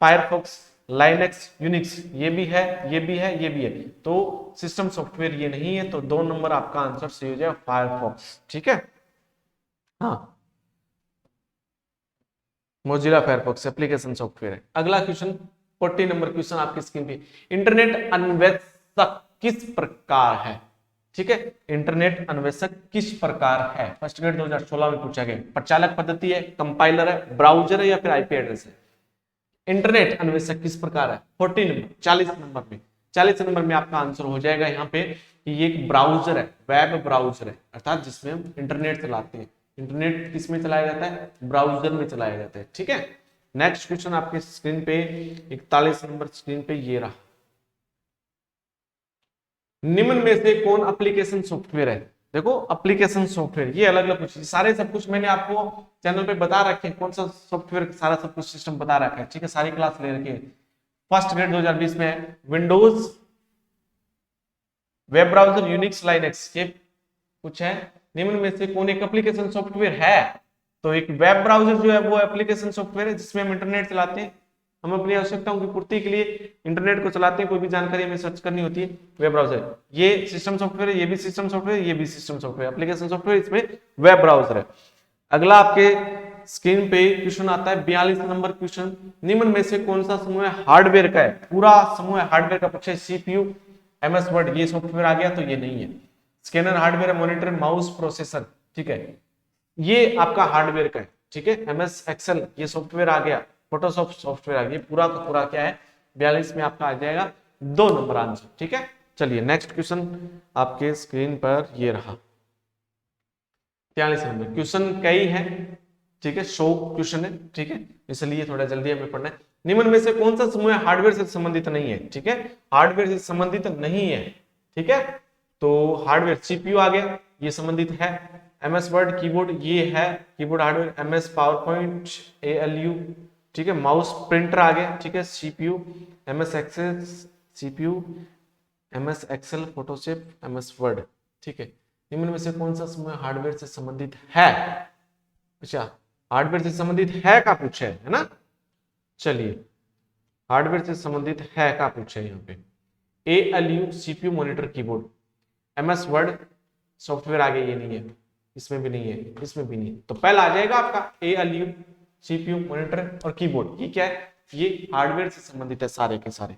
Speaker 1: फायरफॉक्स, लाइनक्स, यूनिक्स, ये भी है, ये भी है, ये भी है, तो सिस्टम सॉफ्टवेयर ये नहीं है, तो 2 नंबर आपका आंसर सही हो जाए फायरफॉक्स, ठीक है। हाँ, मोजिला फायरफॉक्स एप्लीकेशन सॉफ्टवेयर है। अगला क्वेश्चन 40 नंबर क्वेश्चन आपकी स्क्रीन पे, इंटरनेट अन्वेषक किस प्रकार है, ठीक है, इंटरनेट अन्वेषक किस प्रकार है। फर्स्ट ग्रेड 2016 में पूछा गया, प्रचालक पद्धति है, कंपाइलर है, ब्राउजर है, या फिर आईपी एड्रेस है। इंटरनेट अन्वेषक किस प्रकार है, 40 नंबर 40 नंबर में, 40 नंबर में आपका आंसर हो जाएगा यहाँ पे कि ये एक ब्राउजर है, वेब ब्राउजर है, अर्थात जिसमें हम इंटरनेट चलाते हैं। इंटरनेट किस में चलाया जाता है, ब्राउजर में चलाया जाता है, ठीक है। नेक्स्ट क्वेश्चन आपके स्क्रीन पे 41 नंबर स्क्रीन पे ये रहा, निम्न में से कौन एप्लीकेशन सॉफ्टवेयर है। देखो एप्लीकेशन सॉफ्टवेयर ये अलग अलग कुछ सारे सब कुछ मैंने आपको चैनल पे बता रखे हैं, कौन सा सॉफ्टवेयर सारा सब कुछ सिस्टम बता रखा है, ठीक है, सारी क्लास ले रखी है। फर्स्ट ग्रेड 2020 में Windows, web browser, Unix, Linux, ये कुछ है, निम्न में से कौन एक एप्लीकेशन सॉफ्टवेयर है। तो एक वेब ब्राउजर जो है वो एप्लीकेशन सॉफ्टवेयर है जिसमें हम इंटरनेट चलाते हैं, हम अपनी आवश्यकताओं की पूर्ति के लिए इंटरनेट को चलाते हैं, कोई भी जानकारी हमें सर्च करनी होती है, वेब ब्राउजर। ये सिस्टम सॉफ्टवेयर है, ये भी सिस्टम सॉफ्टवेयर, ये भी सिस्टम सॉफ्टवेयर, एप्लीकेशन सॉफ्टवेयर, इसमें वेब ब्राउजर है। अगला आपके स्क्रीन पे क्वेश्चन आता है 42 नंबर क्वेश्चन, निम्न में से कौन सा समूह हार्डवेयर का है, पूरा समूह हार्डवेयर का पूछे, सीपीयू, एमएस वर्ड, ये सॉफ्टवेयर आ गया तो ये नहीं है। Scanner hardware, monitor, mouse, processor, ठीक है, ये आपका हार्डवेयर का है, ठीक है। एमएस एक्सेल ये सॉफ्टवेयर आ गया, फोटोशॉप सॉफ्टवेयर आ गया, पूरा का पूरा क्या है 42 में आपका आ जाएगा 2 नंबर आंसर, ठीक है। चलिए नेक्स्ट क्वेश्चन आपके स्क्रीन पर ये रहा 43 नंबर क्वेश्चन, कई है, ठीक है, 100 क्वेश्चन है, ठीक है, इसलिए थोड़ा जल्दी हमें पढ़ना है। निम्न में से कौन सा समूह हार्डवेयर से संबंधित नहीं है, ठीक है, हार्डवेयर से संबंधित नहीं है, ठीक है। तो हार्डवेयर सीपीयू आ गया, ये संबंधित है, एमएस वर्ड कीबोर्ड ये है keyboard hardware, MS PowerPoint, ALU, ठीक है, माउस प्रिंटर आ गया, ठीक है, CPU, MS Excel, CPU, MS Excel, Photoshop, MS Word, ठीक है। निम्न में से कौन सा समूह हार्डवेयर से संबंधित है, अच्छा हार्डवेयर से संबंधित है का पूछे है ना। चलिए हार्डवेयर से संबंधित है का पूछे यहाँ पे, ALU, CPU, monitor, keyboard, MS word software आगे ये नहीं है, इसमें भी नहीं है, इसमें भी नहीं है, तो पहला आ जाएगा आपका एएलयू, सीपीयू, मॉनिटर और कीबोर्ड, ये क्या है, ये हार्डवेयर से संबंधित है सारे के सारे।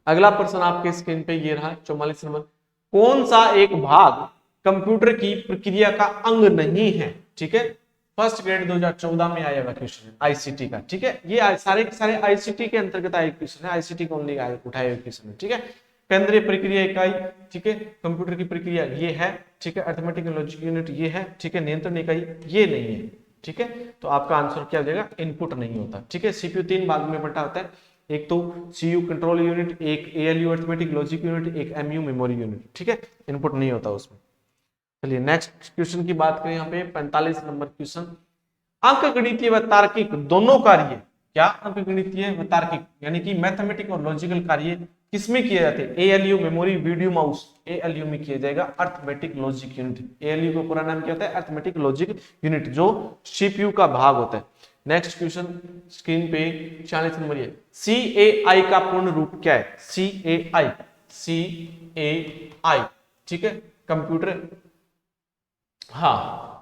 Speaker 1: अगला प्रश्न आपके स्क्रीन पे ये रहा 44 नंबर, कौन सा एक भाग कंप्यूटर की प्रक्रिया का अंग नहीं है, ठीक है। फर्स्ट ग्रेड 2014 में आया हुआ क्वेश्चन है आईसीटी का, ठीक है, ये सारे के सारे आईसीटी के अंतर्गत आए क्वेश्चन है, आईसीटी को ओनली उठाए हुए क्वेश्चन है, ठीक है। केंद्रीय प्रक्रिया इकाई, ठीक है, कंप्यूटर की प्रक्रिया ये है, ठीक है, अरिथमेटिक लॉजिक यूनिट ये है, ठीक है, नियंत्रण इकाई ये नहीं है, ठीक है, तो आपका आंसर क्या हो जाएगा, इनपुट नहीं होता, ठीक है। सीपीयू 3 भाग में बंटा होता है, एक तो सीयू कंट्रोल यूनिट, एक एएलयू अरिथमेटिक लॉजिक यूनिट, एक एमयू मेमोरी यूनिट, ठीक है, इनपुट नहीं होता उसमें। चलिए नेक्स्ट क्वेश्चन की बात करें यहाँ पे 45 नंबर क्वेश्चन, अंकगणितीय व तार्किक दोनों कार्य, क्या अंकगणितीय व तार्किक यानी कि मैथमेटिक और लॉजिकल कार्य किसमें किए जाते हैं, ALU, memory, video, mouse, ALU में किया जाएगा, अरिथमेटिक लॉजिक यूनिट। एएलयू का पूरा नाम क्या होता है, अरिथमेटिक लॉजिक यूनिट, जो सीपीयू का भाग होता है। नेक्स्ट क्वेश्चन स्क्रीन पे 40 नंबर है, सीएआई का पूर्ण रूप क्या है, सीएआई, सीएआई, ठीक है, कंप्यूटर, हाँ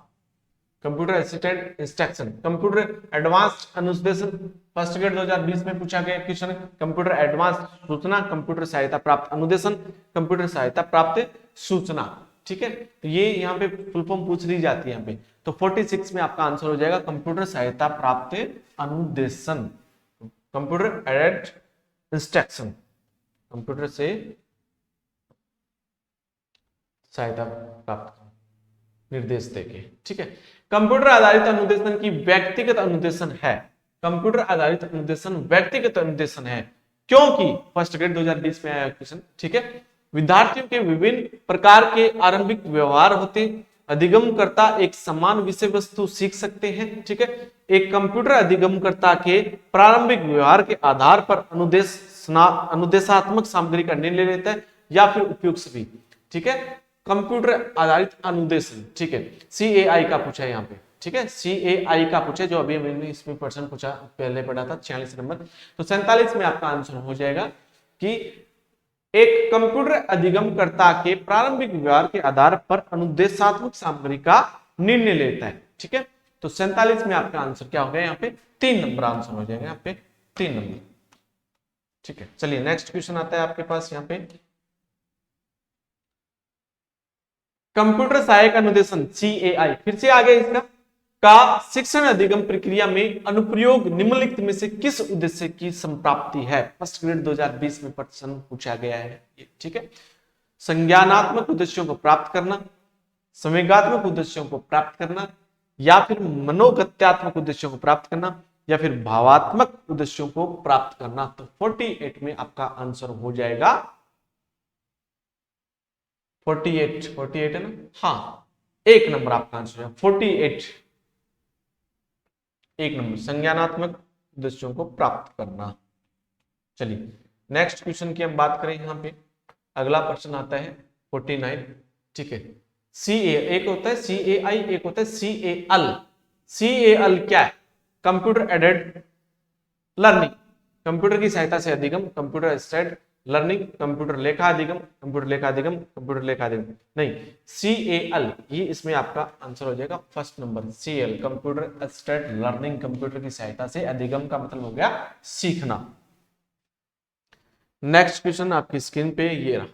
Speaker 1: computer assistant instruction, computer advanced अनुदेशन, फर्स्ट ग्रेड 2020 में पूछा गया क्वेश्चन, कंप्यूटर एडवांस सूचना, कंप्यूटर सहायता प्राप्त अनुदेशन, कंप्यूटर सहायता प्राप्त सूचना, ठीक है, तो ये यहाँ पे फुल फॉर्म पूछ ली जाती है यहाँ पे, तो 46 में आपका आंसर हो जाएगा कंप्यूटर सहायता प्राप्त अनुदेशन, कंप्यूटर एडेड इंस्ट्रक्शन, कंप्यूटर से सहायता प्राप्त, निर्देश देके, ठीक है। कंप्यूटर आधारित अनुदेशन की व्यक्तिगत अनुदेशन है, कंप्यूटर आधारित अनुदेशन व्यक्तिगत अनुदेशन है, क्योंकि फर्स्ट ग्रेड 2020 में आया क्वेश्चन, ठीक है। विद्यार्थियों के विभिन्न प्रकार के आरंभिक व्यवहार होते, अधिगमकर्ता एक समान विषय वस्तु सीख सकते हैं, ठीक है। एक कंप्यूटर अधिगमकर्ता के प्रारंभिक व्यवहार के आधार पर अनुदेशात्मक सामग्री का निर्णय लेता है या फिर उपयुक्त सभी, ठीक है। कंप्यूटर आधारित अनुदेशन, ठीक है, CAI का पूछा है यहाँ पे, ठीक है, CAI का पूछा, जो अभी मैंने इसमें पर्सन पूछा, पहले पढ़ा था 46 नंबर, तो 47 में आपका आंसर हो जाएगा कि एक कंप्यूटर अधिगमकर्ता के प्रारंभिक व्यवहार के आधार पर अनुदेशात्मक सामग्री का निर्णय लेता है, ठीक है। तो 47 में आपका आंसर क्या हो गया, यहाँ पे 3 नंबर आंसर हो जाएगा, यहाँ पे 3 नंबर, ठीक है। चलिए नेक्स्ट क्वेश्चन आता है आपके पास यहाँ पे, कंप्यूटर सहायक अनुदेशन CAI, फिर से आ गया इसका, का शिक्षण अधिगम प्रक्रिया में अनुप्रयोग निम्नलिखित में से किस उद्देश्य की संप्राप्ति है। फर्स्ट ग्रेड 2020 में प्रश्न पूछा गया है, ठीक है। संज्ञानात्मक उद्देश्यों को प्राप्त करना, संवेगात्मक उद्देश्यों को प्राप्त करना, या फिर मनोगत्यात्मक उद्देश्यों को प्राप्त करना, या फिर भावात्मक उद्देश्यों को प्राप्त करना। तो 48 में आपका आंसर हो जाएगा 48 है ना, हाँ, 1 नंबर आपका आंसर है 48, 1 नंबर, संज्ञानात्मक उद्देश्यों को प्राप्त करना। चलिए नेक्स्ट क्वेश्चन की हम बात करें, यहाँ पे अगला प्रश्न आता है 49, ठीक है। एक होता है CAI, एक होता है CAL। CAL क्या है, कंप्यूटर एडेड लर्निंग, कंप्यूटर की सहायता से अधिगम, कंप्यूटर असिस्टेड लर्निंग, कंप्यूटर लेखा अधिगम, कंप्यूटर लेखा अधिगम, कंप्यूटर लेखा अधिगम, नहीं, CAL, ये इसमें आपका आंसर हो जाएगा first number, CAL, computer assisted learning, computer की सहायता से अधिगम का मतलब हो गया सीखना। नेक्स्ट क्वेश्चन आपकी स्क्रीन पे ये रहा,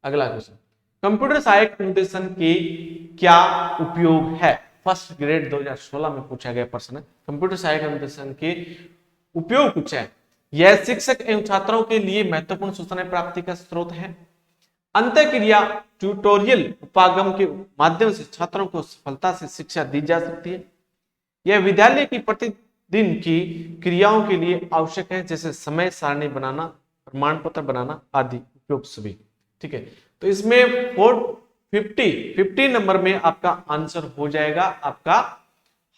Speaker 1: अगला क्वेश्चन, कंप्यूटर सहायक अनुदेशन के क्या उपयोग है। फर्स्ट ग्रेड 2016 में पूछा गया प्रश्न है, कंप्यूटर सहायक अनुदेशन के उपयोग पूछा है। यह शिक्षक एवं छात्रों के लिए महत्वपूर्ण सूचना प्राप्ति का स्रोत है। अंतःक्रिया ट्यूटोरियल उपागम के माध्यम से छात्रों को सफलता से शिक्षा दी जा सकती है। यह विद्यालय की प्रतिदिन की क्रियाओं के लिए आवश्यक है, जैसे समय सारणी बनाना, प्रमाण पत्र बनाना आदि, उपयुक्त सभी, ठीक है। तो इसमें 50 नंबर में आपका आंसर हो जाएगा आपका,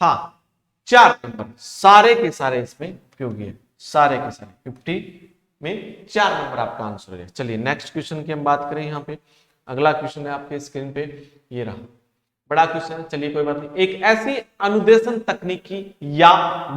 Speaker 1: हाँ, 4 नंबर, सारे के सारे इसमें उपयोगी है, सारे के सारे 50 में 4 नंबर आपका आंसर है। चलिए नेक्स्ट क्वेश्चन की हम बात करें, यहाँ पे अगला क्वेश्चन है आपके स्क्रीन पे, ये रहा, बड़ा क्वेश्चन है, चलिए कोई बात नहीं। एक ऐसी अनुदेशन तकनीकी या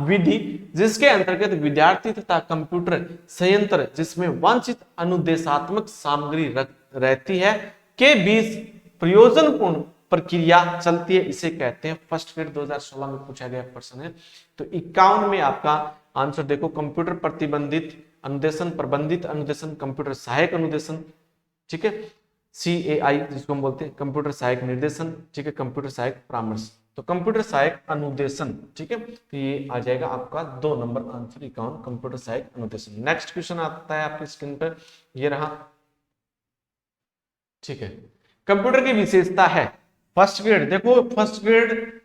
Speaker 1: विधि जिसके अंतर्गत विद्यार्थी तथा कंप्यूटर संयंत्र जिसमें वांछित अनुदेशात्मक सामग्री रहती है के बीच प्रयोजनपूर्ण प्रक्रिया चलती है, इसे कहते हैं। फर्स्ट ग्रेड 2016 में पूछा गया प्रश्न है। तो 51 में आपका आंसर देखो, कंप्यूटर प्रतिबंधित अनुदेशन, प्रबंधित अनुदेशन, कंप्यूटर सहायक अनुदेशन, ठीक है, CAI जिसको हम बोलते हैं, कंप्यूटर सहायक निर्देशन, ठीक है, कंप्यूटर सहायक परामर्श। तो कंप्यूटर सहायक अनुदेशन, ठीक है, तो ये आ जाएगा आपका 2 नंबर आंसर, 51, कंप्यूटर सहायक अनुदेशन। नेक्स्ट क्वेश्चन आता है आपकी स्क्रीन पर, ये रहा, ठीक है। कंप्यूटर की विशेषता है, फर्स्ट ग्रेड, देखो फर्स्ट ग्रेड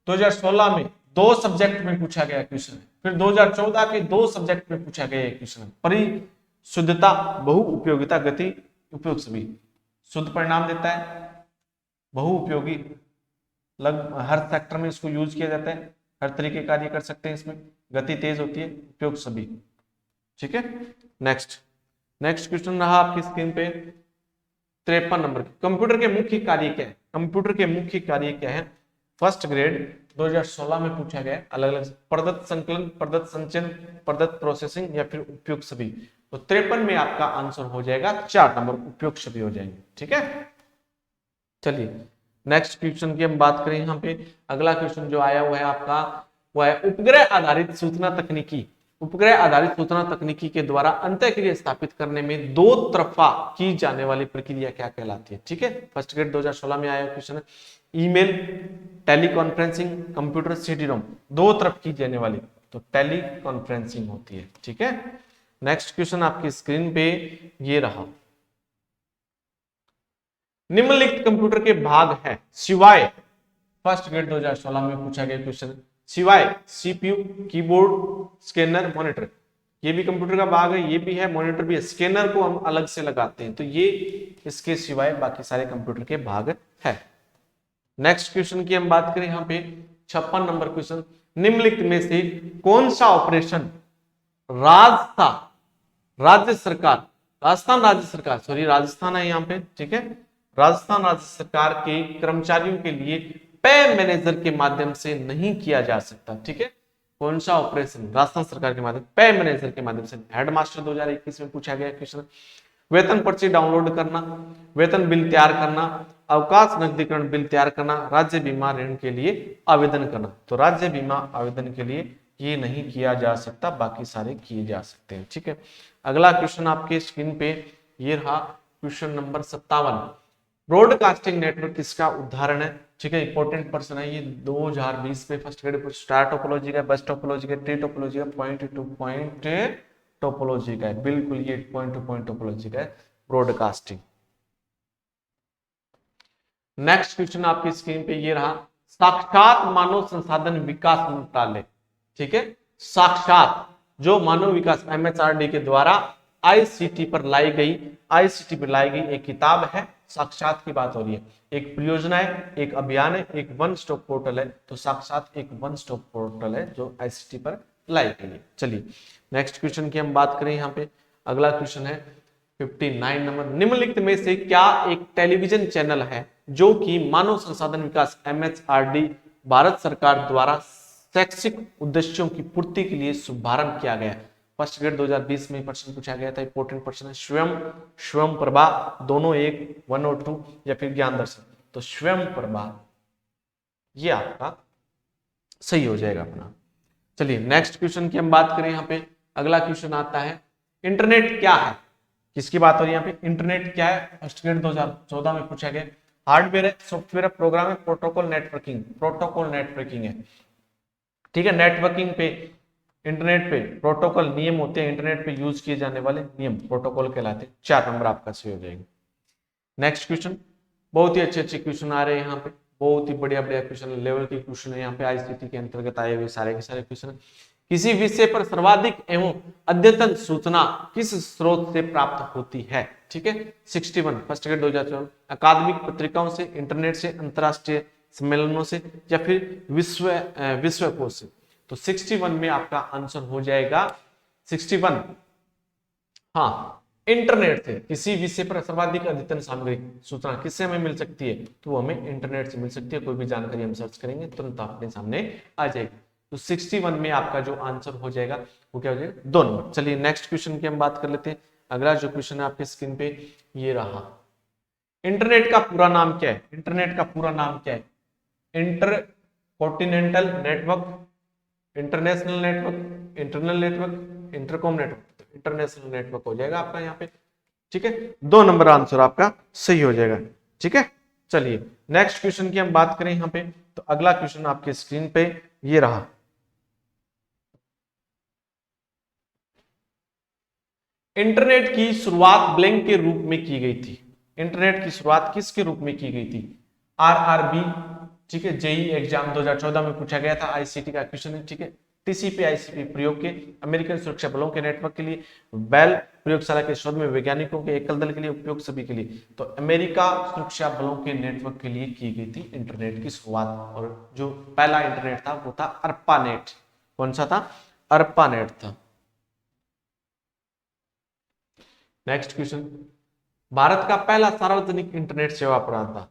Speaker 1: 2016 में 2 सब्जेक्ट में पूछा गया क्वेश्चन है, फिर 2014 के 2 सब्जेक्ट में पूछा गया क्वेश्चन है। परिशुद्धता, बहु उपयोगिता, गति, उपयोग सभी, शुद्ध परिणाम देता है, बहु उपयोगी, हर सेक्टर में इसको यूज किया जाता है, हर तरीके कार्य कर सकते हैं इसमें, गति तेज होती है, उपयोग सभी, ठीक है। नेक्स्ट क्वेश्चन रहा आपकी स्क्रीन पे 53 नंबर, कंप्यूटर के मुख्य कार्य क्या है। कंप्यूटर के मुख्य कार्य क्या है, फर्स्ट ग्रेड 2016 में पूछा गया, अलग अलग, प्रदत्त संकलन, प्रदत्त संचयन, प्रदत्त प्रोसेसिंग, या फिर उपयोग सभी। तो 53 में आपका आंसर हो जाएगा 4 नंबर, उपयोग सभी हो जाएंगे, ठीक है। चलिए नेक्स्ट क्वेश्चन की हम बात करें, यहाँ पे अगला क्वेश्चन जो आया हुआ है आपका, वो है उपग्रह आधारित सूचना तकनीकी। उपग्रह आधारित सूचना तकनीकी के द्वारा अंतःक्रिया स्थापित करने में 2 तरफा की जाने वाली प्रक्रिया क्या कहलाती है, ठीक है। फर्स्ट ग्रेड 2016 में आया क्वेश्चन है। ईमेल, टेलीकॉन्फ्रेंसिंग, कंप्यूटर CD-ROM, 2 तरफ की जाने वाली तो टेली कॉन्फ्रेंसिंग होती है। ठीक है, नेक्स्ट क्वेश्चन आपकी स्क्रीन पे ये रहा, निम्नलिखित कंप्यूटर के भाग हैं सिवाय, फर्स्ट ग्रेड 2016 में पूछा गया क्वेश्चन, सिवाय सीपीयू, कीबोर्ड, स्कैनर, मॉनिटर। ये भी कंप्यूटर का भाग है, ये भी है, मॉनिटर भी है, स्कैनर को हम अलग से लगाते हैं, तो ये इसके सिवाय बाकी सारे कंप्यूटर के भाग है। नेक्स्ट क्वेश्चन की हम बात करें यहाँ पे 56 नंबर क्वेश्चन, निम्नलिखित में से कौन सा ऑपरेशन राजस्थान है यहाँ पे, ठीक है, राजस्थान राज्य सरकार के कर्मचारियों के लिए पे मैनेजर के माध्यम से नहीं किया जा सकता। ठीक है, कौन सा ऑपरेशन राजस्थान सरकार के माध्यम पे मैनेजर के माध्यम से, हेडमास्टर 2021 में पूछा गया क्वेश्चन, वेतन पर्ची डाउनलोड करना, वेतन बिल तैयार करना, अवकाश नकदीकरण बिल तैयार करना, राज्य बीमा ऋण के लिए आवेदन करना। तो राज्य बीमा आवेदन के लिए ये नहीं किया जा सकता, बाकी सारे किए जा सकते हैं। ठीक है, अगला क्वेश्चन आपके स्क्रीन पे ये रहा, क्वेश्चन नंबर 57, ब्रॉडकास्टिंग नेटवर्क किसका उदाहरण है। ठीक है, इंपॉर्टेंट पर्सन है ये, 2020 में फर्स्ट ग्रेड स्टार टोपोलॉजी का, बस टोपोलॉजी का, ट्री टोपोलॉजी का, पॉइंट टू पॉइंट टोपोलॉजी का है, बिल्कुल ये पॉइंट टू पॉइंट टोपोलॉजी का है ब्रॉडकास्टिंग। नेक्स्ट क्वेश्चन आपकी स्क्रीन पे ये रहा, साक्षात मानव संसाधन विकास मंत्रालय, ठीक है, साक्षात जो मानव विकास एमएचआरडी के द्वारा आईसीटी पर लाई गई एक किताब है, साक्षात की बात हो रही है, एक परियोजना है, एक अभियान है, एक वन स्टॉप पोर्टल है, तो साक्षात एक वन स्टॉप पोर्टल है जो आईसीटी पर लाई गई है। चलिए नेक्स्ट क्वेश्चन की हम बात करें, यहाँ पे अगला क्वेश्चन है 59 नंबर, निम्नलिखित में से क्या एक टेलीविजन चैनल है जो कि मानव संसाधन विकास एमएचआरडी भारत सरकार द्वारा शैक्षिक उद्देश्यों की पूर्ति के लिए शुभारंभ किया गया है। फर्स्ट ग्रेड 2020 में प्रश्न पूछा गया था, इंपोर्टेंट प्रश्न है, स्वयं प्रभा, दोनों एक 1 और 2, या फिर ज्ञान दर्शन, तो स्वयं प्रभा ये आपका सही हो जाएगा अपना। चलिए नेक्स्ट क्वेश्चन की हम बात करें, यहाँ पे अगला क्वेश्चन आता है, इंटरनेट क्या है, किसकी बात हो रही है यहाँ पे, इंटरनेट क्या है, फर्स्ट ग्रेड 2014 में पूछा गया, हार्डवेयर है, सॉफ्टवेयर है, प्रोग्राम है, प्रोटोकॉल नेटवर्किंग है। ठीक है, नेटवर्किंग पे, इंटरनेट पे प्रोटोकॉल नियम होते हैं, इंटरनेट पे यूज किए जाने वाले नियम प्रोटोकॉल कहलाते हैं। 4 नंबर आपका सही हो जाएगा। नेक्स्ट क्वेश्चन, बहुत ही अच्छे क्वेश्चन आ रहे हैं यहाँ पे, बहुत ही बढ़िया क्वेश्चन, लेवल के क्वेश्चन है यहाँ पे, आईसीटी के अंतर्गत आए हुए सारे के सारे क्वेश्चन। किसी विषय पर सर्वाधिक एवं अद्यतन सूचना किस स्रोत से प्राप्त होती है। ठीक है, 61 फर्स्ट ग्रेड 2014, अकादमिक पत्रिकाओं से, इंटरनेट से, अंतरराष्ट्रीय सम्मेलनों से, या फिर विश्वकोश से। तो 61 में आपका आंसर हो जाएगा 61, हाँ, इंटरनेट से। किसी विषय पर सर्वाधिक अद्यतन सामग्री सूचना किससे हमें मिल सकती है, तो हमें इंटरनेट से मिल सकती है। कोई भी जानकारी हम सर्च करेंगे तुरंत अपने सामने आ जाएगी। तो 61 में आपका जो आंसर हो जाएगा वो क्या हो जाएगा, 2 नंबर। चलिए नेक्स्ट क्वेश्चन की हम बात कर लेते हैं। अगला जो क्वेश्चन है आपके स्क्रीन पे ये रहा, इंटरनेट का पूरा नाम क्या है, इंटरनेट का पूरा नाम क्या है, inter continental network, international network, internal network, intercom network, international network हो जाएगा आपका यहाँ पे। ठीक है, 2 नंबर आंसर आपका सही हो जाएगा। ठीक है, चलिए नेक्स्ट क्वेश्चन की हम बात करें यहाँ पे, तो अगला क्वेश्चन आपके स्क्रीन पे ये रहा, इंटरनेट की शुरुआत ब्लैंक के रूप में की गई थी। इंटरनेट की शुरुआत किसके रूप में की गई थी, आरआरबी, ठीक है, जेई एग्जाम 2014 में पूछा गया था, आईसीटी का क्वेश्चन है। ठीक है, टीसीपी आईसीपी प्रयोग के, अमेरिकन सुरक्षा बलों के नेटवर्क के लिए, बेल प्रयोगशाला के शोध में वैज्ञानिकों के एकल दल के लिए, उपयोग सभी के लिए। तो अमेरिका सुरक्षा बलों के नेटवर्क के लिए की गई थी इंटरनेट की शुरुआत, और जो पहला इंटरनेट था वो था अर्पानेट। कौन सा था, अर्पानेट था। नेक्स्ट क्वेश्चन, भारत का पहला सार्वजनिक इंटरनेट सेवा प्रदाता,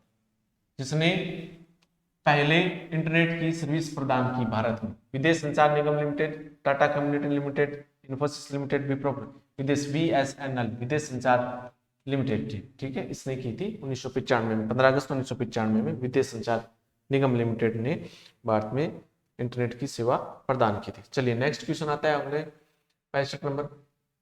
Speaker 1: जिसने पहले इंटरनेट की सर्विस प्रदान की भारत में, Videsh Sanchar Nigam limited, Tata community limited, Infosys limited, Wipro, विदेश बीएसएनएल, विदेश संचार लिमिटेड थी। ठीक है, इसने की थी 1995 में, 15 अगस्त 1995 में विदेश संचार निगम लिमिटेड ने भारत में इंटरनेट की सेवा प्रदान की थी। चलिए नेक्स्ट क्वेश्चन आता है अगले 65 नंबर,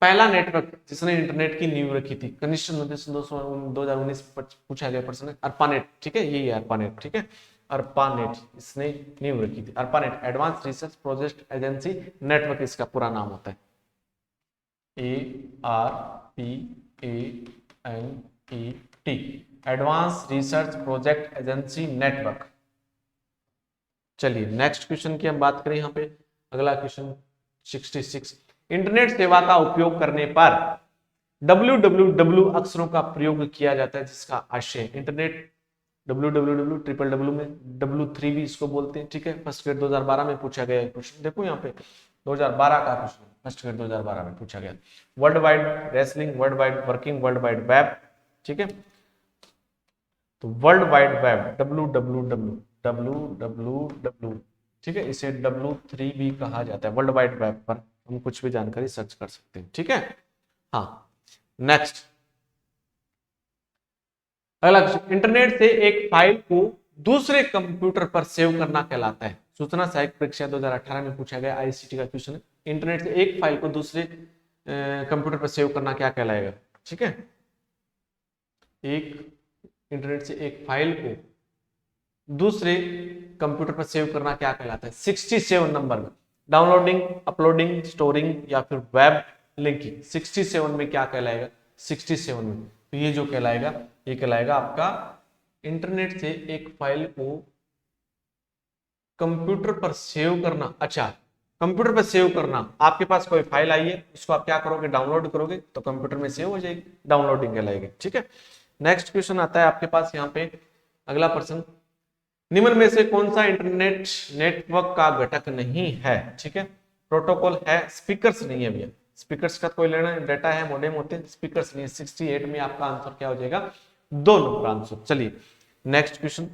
Speaker 1: पहला नेटवर्क जिसने इंटरनेट की नींव रखी थी, कनिष्ठ 2019 पूछा गया प्रश्न है, अर्पानेट। ठीक है, यही है अर्पानेट। ठीक है, ARPANET, इसने नींव रखी थी। ARPANET advance research project agency network इसका पूरा नाम होता है। ARPANET, advance research project agency network. चलिए नेक्स्ट क्वेश्चन की हम बात करें यहाँ पे। अगला क्वेश्चन 66, इंटरनेट सेवा का उपयोग करने पर www अक्षरों का प्रयोग किया जाता है जिसका आशय इंटरनेट www ट्रिपल डब्ल्यू में W3 भी इसको बोलते हैं। ठीक है, फर्स्ट ग्रेड 2012 में पूछा गया क्वेश्चन, देखो यहाँ पे 2012 का क्वेश्चन, फर्स्ट ग्रेड 2012 में पूछा गया। World wide wrestling, world wide working, world wide web. ठीक है, तो वर्ल्ड वाइड वेब www, ठीक है, इसे W3 भी कहा जाता है। वर्ल्ड वाइड वेब पर हम कुछ भी जानकारी सर्च कर सकते हैं। ठीक है, हाँ नेक्स्ट अगला क्वेश्चन, इंटरनेट से एक फाइल को दूसरे कंप्यूटर पर सेव करना कहलाता है। सूचना सहायक परीक्षा 2018 में पूछा गया आईसीटी का क्वेश्चन है। इंटरनेट से एक फाइल को दूसरे कंप्यूटर पर सेव करना क्या कहलाएगा? ठीक है, एक इंटरनेट से एक फाइल को दूसरे कंप्यूटर पर सेव करना क्या कहलाता है? 67 नंबर में डाउनलोडिंग, अपलोडिंग, स्टोरिंग या फिर वेब लिंकिंग। 67 में क्या कहलाएगा? 67 में तो ये जो कहलाएगा, ये कहलाएगा आपका इंटरनेट से एक फाइल को कंप्यूटर पर सेव करना। अच्छा, कंप्यूटर पर सेव करना, आपके पास कोई फाइल आई है, उसको आप क्या करोगे? डाउनलोड करोगे तो कंप्यूटर में सेव हो जाएगी, डाउनलोडिंग कहलाएगी। ठीक है, नेक्स्ट क्वेश्चन आता है आपके पास यहाँ पे। अगला प्रश्न, निम्न में से कौन सा इंटरनेट नेटवर्क का घटक नहीं है? ठीक है, प्रोटोकॉल है, स्पीकर्स नहीं है भैया, स्पीकर्स का कोई लेना, डाटा है, मॉडेम होते हैं, स्पीकर्स नहीं है। 68 में आपका आंसर क्या हो जाएगा? 2 नंबर आंसर। चलिए नेक्स्ट क्वेश्चन,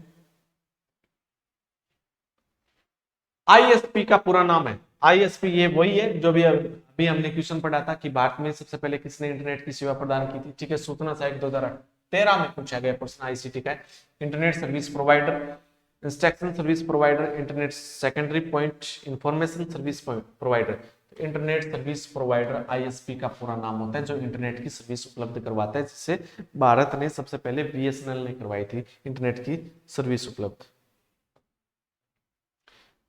Speaker 1: आईएसपी का पूरा नाम है। आईएसपी ये वही है जो भी अभी हमने क्वेश्चन पढ़ा था कि भारत में सबसे पहले किसने इंटरनेट की सेवा प्रदान की थी। ठीक है, सूचना सहायक 2013 में पूछा गया प्रश्न आईसीटी का। Internet service provider, instruction service provider, internet secondary point, information service provider. Internet service provider ISP का पूरा नाम होता है जो इंटरनेट की सर्विस उपलब्ध करवाता है, जिससे भारत ने सबसे पहले बीएसएनएल ने करवाई थी इंटरनेट की सर्विस उपलब्ध।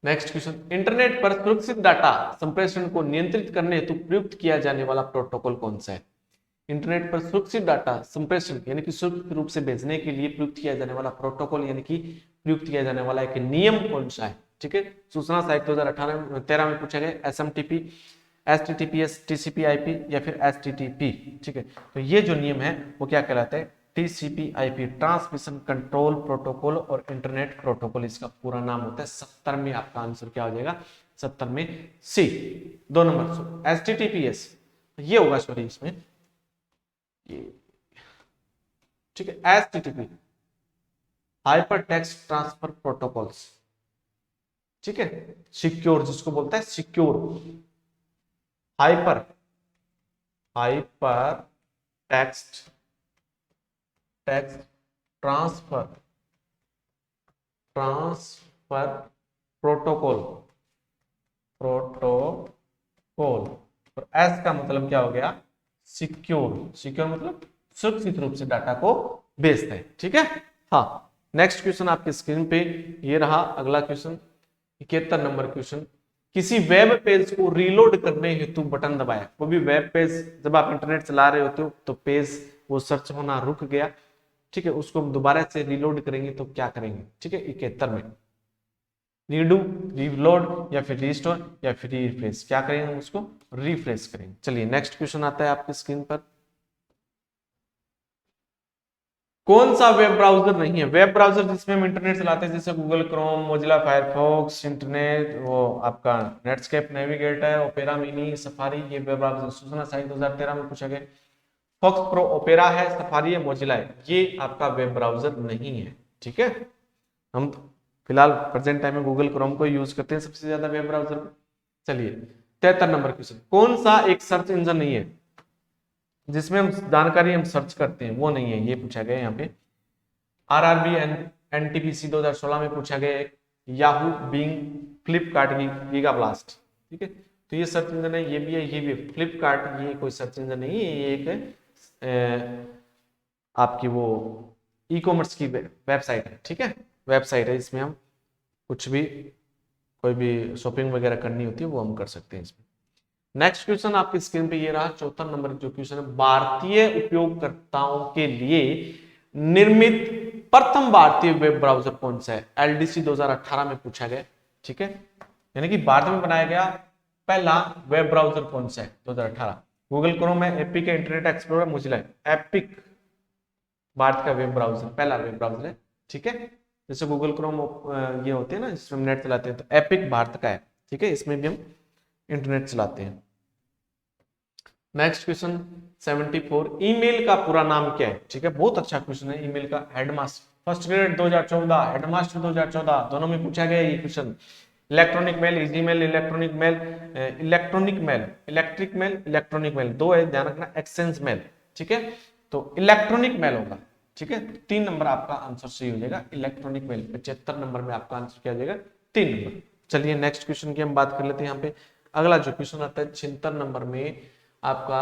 Speaker 1: नेक्स्ट क्वेश्चन, इंटरनेट पर सुरक्षित डाटा संप्रेषण को नियंत्रित करने हेतु प्रयुक्त किया जाने वाला प्रोटोकॉल कौन सा है? इंटरनेट पर सुरक्षित डाटा संप्रेषण यानी कि सुरक्षित रूप से भेजने के लिए प्रयुक्त किया जाने वाला प्रोटोकॉल यानी कि प्रयुक्त किया जाने वाला एक नियम कौन सा है? ठीक है, सूचना सहायक 2013 में पूछा गया एसएमटीपी, एचटीटीपीएस, टीसीपी/आईपी या फिर एचटीटीपी। ठीक है, तो ये जो नियम है वो क्या कहलाता है? टीसीपी/आईपी, ट्रांसमिशन कंट्रोल प्रोटोकॉल और इंटरनेट प्रोटोकॉल इसका पूरा नाम होता है। 70 में आपका आंसर क्या हो जाएगा? 70 में सी, 2 नंबर। एचटीटीपीएस ये होगा, सॉरी इसमें ये, ठीक है, HTTP hyper text transfer protocols. ठीक है, सिक्योर जिसको बोलता है secure, hyper text transfer protocol और एस का मतलब क्या हो गया? सिक्योर मतलब सुरक्षित रूप से डाटा को भेजते हैं। ठीक है, हाँ नेक्स्ट क्वेश्चन आपके स्क्रीन पे ये रहा। अगला क्वेश्चन 71 नंबर क्वेश्चन, किसी वेब पेज को रीलोड करने हेतु बटन दबाया। वो भी वेब पेज, जब आप इंटरनेट चला रहे होते हो तो पेज वो सर्च होना रुक गया, ठीक है, उसको हम दोबारा से रीलोड करेंगे तो क्या करेंगे? ठीक है, 71 में रीडू, रीलोड या फिर रीस्टोर या फिर रिफ्रेश, क्या करेंगे? उसको रिफ्रेश करेंगे। चलिए नेक्स्ट क्वेश्चन आता है आपकी स्क्रीन पर, कौन सा वेब ब्राउजर नहीं है? वेब ब्राउजर जिसमें हम इंटरनेट चलाते हैं जैसे Google Chrome, Mozilla Firefox, internet, वो आपका Netscape navigator, opera mini, safari, ये वेब ब्राउजर। सूचना सहायक 2013 में पूछा गया। फॉक्स प्रो, ओपेरा है, सफारी है, मोजिला है, ये आपका वेब ब्राउजर नहीं है। ठीक है, हम फिलहाल प्रेजेंट टाइम में गूगल क्रोम को यूज करते हैं सबसे ज्यादा वेब ब्राउजर में। चलिए 73 नंबर क्वेश्चन, कौन सा एक सर्च इंजन नहीं है जिसमें हम जानकारी हम सर्च करते हैं? वो नहीं है, ये पूछा गया यहाँ पे। आरआरबी एनटीपीसी 2016 में पूछा गया। Yahoo, Bing, Flipkart, Gigablast. ठीक है, तो ये सर्च इंजन है, ये भी है, ये भी है। फ्लिपकार्ट ये कोई सर्च इंजन नहीं है, ये एक आपकी वो ई कॉमर्स की वेबसाइट है। ठीक है, वेबसाइट है, इसमें हम कुछ भी कोई भी शॉपिंग वगैरह करनी होती है वो हम कर सकते हैं इसमें। नेक्स्ट क्वेश्चन आपकी स्क्रीन पे ये रहा, चौथा नंबर जो क्वेश्चन है, भारतीय उपयोगकर्ताओं के लिए निर्मित प्रथम भारतीय वेब ब्राउजर कौन सा है? एलडीसी 2018 में पूछा गया, ठीक है, यानी कि भारत में बनाया गया पहला वेब ब्राउजर कौन सा है 2018? गूगल क्रोम है, एपिक है, इंटरनेट एक्सप्लोरर, मोजिला है। एपिक भारत का वेब ब्राउजर, पहला वेब ब्राउजर है, ठीक है। जैसे गूगल क्रोम ये होते हैं ना जिसमें हम नेट चलाते हैं, तो एपिक भारत का है, ठीक है, इसमें भी हम इंटरनेट चलाते हैं। नेक्स्ट क्वेश्चन 74, ईमेल का पूरा नाम क्या है? ठीक है, बहुत अच्छा क्वेश्चन है ईमेल का। हेडमास्टर फर्स्ट ग्रेड 2014, हेडमास्टर 2014, दोनों में पूछा गया ये question. Electronic mail, easy mail, electronic mail, electronic mail, electric mail, electronic mail, दो है, ध्यान रखना, एक्सचेंज मेल, ठीक है, तो इलेक्ट्रॉनिक मेल होगा, ठीक है। 3 नंबर आपका आंसर सही हो जाएगा, इलेक्ट्रॉनिक मेल। 75 नंबर में आपका आंसर क्या हो जाएगा? 3 नंबर। चलिए नेक्स्ट क्वेश्चन की हम बात कर लेते हैं। यहाँ पे अगला जो क्वेश्चन आता है 76 नंबर में आपका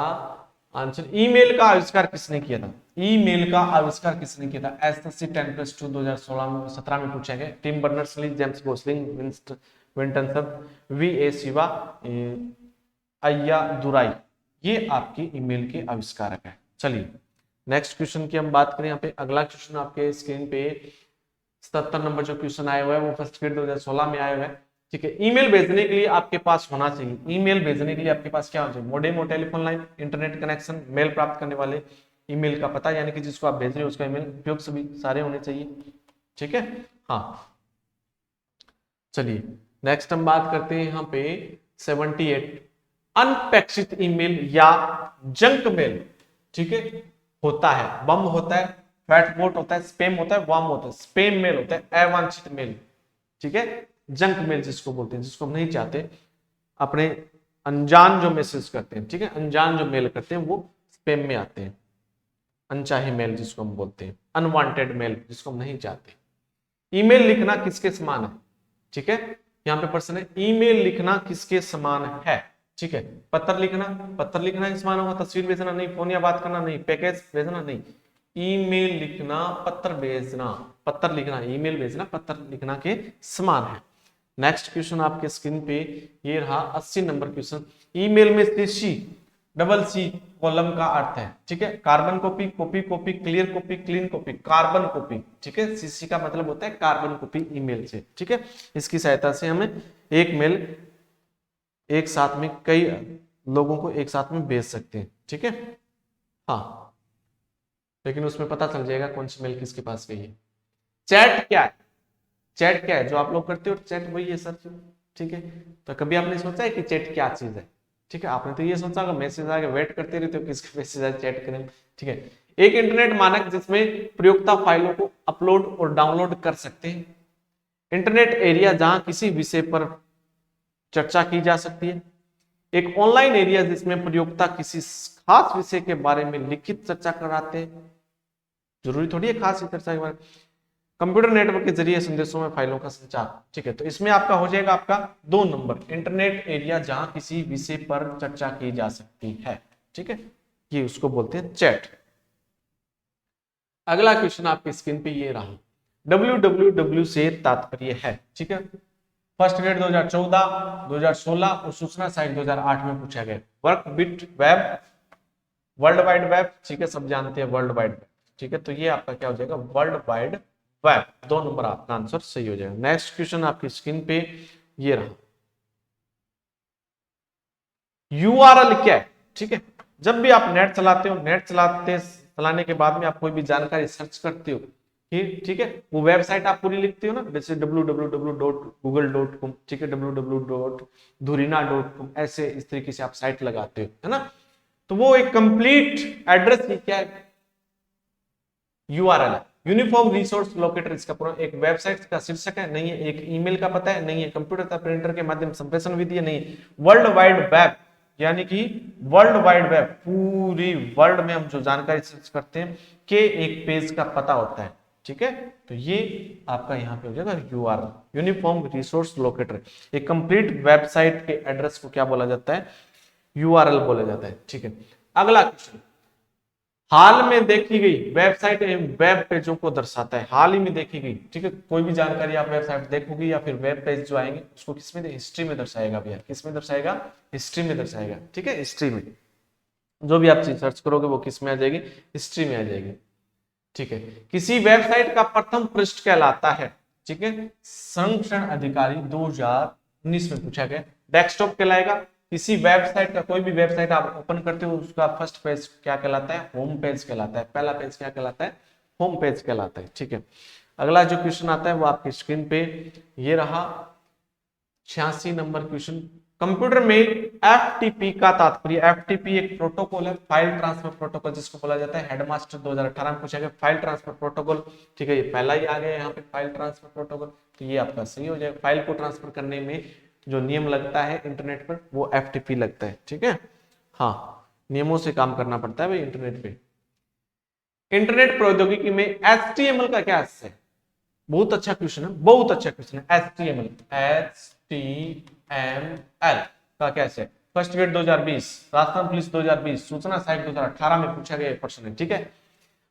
Speaker 1: आंसर, ईमेल का आविष्कार किसने किया था? ईमेल का आविष्कार किसने किया था? एसएससी 10+2 2017 में पूछा गया। Tim Berners-Lee, James Gosling, Winston सब, वी.ए. शिवा, अय्यादुराई, ये आपकी ईमेल के आविष्कारक है। चलिए नेक्स्ट क्वेश्चन की हम बात करें। यहाँ पे अगला क्वेश्चन आपके स्क्रीन पे 77 नंबर जो क्वेश्चन आया हुआ है वो फर्स्ट ग्रेड 2016 में आया हुआ है, ठीक है। ईमेल भेजने के लिए आपके पास होना चाहिए, ईमेल भेजने के लिए आपके पास क्या होना चाहिए? मोडेम और telephone line, internet connection, mail प्राप्त करने वाले, ईमेल का पता, यानी कि जिसको आप भेज रहे हो उसका ईमेल उपयोग सभी सारे होने चाहिए, ठीक है। हाँ चलिए नेक्स्ट हम बात करते हैं यहाँ पे 78, अनपेक्षित ईमेल या जंक मेल, ठीक है, होता है, बम होता है, फैटबॉट होता है, स्पैम होता है, वार्म होता है। स्पैम मेल होता है अवांछित मेल, ठीक है। जंक मेल जिसको बोलते हैं, जिसको हम नहीं चाहते, अपने अनजान जो मैसेज करते हैं, ठीक है, अनजान जो मेल करते हैं वो स्पैम में आते हैं। अनचाहे मेल जिसको हम बोलते हैं, अनवांटेड मेल जिसको हम नहीं चाहते। ईमेल लिखना किसके समान है? ठीक है, यहाँ पे प्रश्न है, ईमेल लिखना किसके समान है? ठीक है, पत्र लिखना के समान होगा। तस्वीर भेजना नहीं, फोन या बात करना नहीं, पैकेज भेजना नहीं। ईमेल लिखना, पत्र भेजना, पत्र लिखना, ईमेल भेजना पत्र लिखना के समान है। नेक्स्ट क्वेश्चन आपके स्क्रीन पे ये रहा 80 नंबर क्वेश्चन। ईमेल में सीसी डबल सी कॉलम का अर्थ है, ठीक है, carbon copy, copy copy, clear copy, clean copy, carbon copy, ठीक है। सीसी का मतलब होता है कार्बन कॉपी ईमेल से, ठीक है। इसकी सहायता से हमें एक मेल एक साथ में कई लोगों को एक साथ में भेज सकते हैं, ठीक है। हाँ, लेकिन उसमें पता चल जाएगा कौन सी मेल किसके पास गई है। चैट क्या है? चैट क्या है? जो आप लोग करते हो चैट, वही है सर, ठीक है। तो कभी आपने सोचा है कि चैट क्या चीज है? ठीक है, आपने तो ये सोचा होगा मैसेज आके वेट करते रहते हो किसका मैसेज आए, चैट करें, ठीक है। एक इंटरनेट मानक जिसमें प्रयोक्ता फाइलों को अपलोड और डाउनलोड कर सकते हैं। इंटरनेट एरिया जहां किसी विषय पर चर्चा की जा सकती है। एक ऑनलाइन एरिया जिसमें प्रयोक्ता किसी खास विषय के बारे में लिखित चर्चा कराते हैं, जरूरी थोड़ी है खास चर्चा के बारे में। कंप्यूटर नेटवर्क के जरिए संदेशों में फाइलों का संचार, ठीक है। तो इसमें आपका हो जाएगा आपका 2 नंबर, इंटरनेट एरिया जहां किसी विषय पर चर्चा की जा सकती है, ठीक है, ये उसको बोलते हैं चैट। अगला क्वेश्चन आपकी स्क्रीन पे ये रहा, www से तात्पर्य है, ठीक है। फर्स्ट ग्रेड 2014, 2016 और सूचना साइट 2008 में पूछा गया। Work bit web, world wide web, ठीक है, सब जानते हैं वर्ल्ड वाइड वेब, ठीक है। तो ये आपका क्या हो जाएगा? World wide web. 2 नंबर आपका आंसर सही हो जाएगा। नेक्स्ट क्वेश्चन आपकी स्क्रीन पे ये रहा, यूआरएल क्या है? ठीक है, जब भी आप नेट चलाते हो, नेट चलाने के बाद में आप कोई भी जानकारी सर्च करते हो, ठीक है, वो वेबसाइट आप पूरी लिखते हो ना, जैसे www.google.com, ठीक है, www.dhurina.com, ऐसे इस तरीके से आप साइट लगाते हो, है ना। तो वो एक कंप्लीट एड्रेस क्या है? यूआरएल है, यूनिफॉर्म रिसोर्स लोकेटर इसका पूरा एक वेबसाइट का शीर्षक है, नहीं है एक ईमेल का पता है, नहीं है कंप्यूटर या प्रिंटर के माध्यम संप्रेषण विधि है, नहीं वर्ल्ड वाइड वेब, यानी कि वर्ल्ड वाइड वेब पूरी वर्ल्ड में हम जो जानकारी सर्च करते हैं के एक पेज का पता होता है, ठीक है। तो ये आपका यहाँ पे हो जाएगा यूआरएल, यूनिफॉर्म रिसोर्स लोकेटर। एक कंप्लीट वेबसाइट के एड्रेस को क्या बोला जाता है? यूआरएल बोला जाता है, ठीक है। अगला क्वेश्चन, हाल में देखी गई वेबसाइट एवं वेब पेजों को दर्शाता है। हाल ही में देखी गई, ठीक है, कोई भी जानकारी आप वेबसाइट देखोगे या फिर वेब पेज जो आएंगे उसको किसमें, हिस्ट्री में दर्शाएगा भैया। किसमें दर्शाएगा? हिस्ट्री में दर्शाएगा, ठीक है, हिस्ट्री में। जो भी आप चीज सर्च करोगे वो किस में आ जाएगी? हिस्ट्री में आ जाएगी, ठीक है। किसी वेबसाइट का प्रथम पृष्ठ कहलाता है, ठीक है, संरक्षण अधिकारी 2019 में पूछा गया। डेस्कटॉप कहलाएगा। किसी वेबसाइट का, कोई भी वेबसाइट आप ओपन करते हो उसका फर्स्ट पेज क्या कहलाता है? होम पेज कहलाता है। पहला पेज क्या कहलाता है? होम पेज कहलाता है, ठीक है। अगला जो क्वेश्चन आता है वो आपकी स्क्रीन पे ये रहा, 86 नंबर क्वेश्चन। कंप्यूटर में एफटीपी का तात्पर्य, एफटीपी एक प्रोटोकॉल है, फाइल ट्रांसफर प्रोटोकॉल जिसको बोला जाता है। हेडमास्टर 2018 में पूछा गया फाइल ट्रांसफर प्रोटोकॉल, ठीक है, ये पहला ही आ गया यहाँ पे फाइल ट्रांसफर प्रोटोकॉल, तो ये आपका सही हो जाएगा। फाइल को ट्रांसफर करने में जो नियम लगता है इंटरनेट पर वो एफटीपी लगता है, ठीक है। हाँ, नियमों से काम करना पड़ता है भाई इंटरनेट पे। इंटरनेट प्रौद्योगिकी में एचटीएमएल का क्या हिस्सा है? बहुत अच्छा क्वेश्चन है, बहुत अच्छा क्वेश्चन है। एचटीएमएल, एचटीएमएल का क्या है? फर्स्ट ग्रेड 2020, राजस्थान पुलिस 2020, सूचना साइट 2018 में पूछा गया प्रश्न है, ठीक है।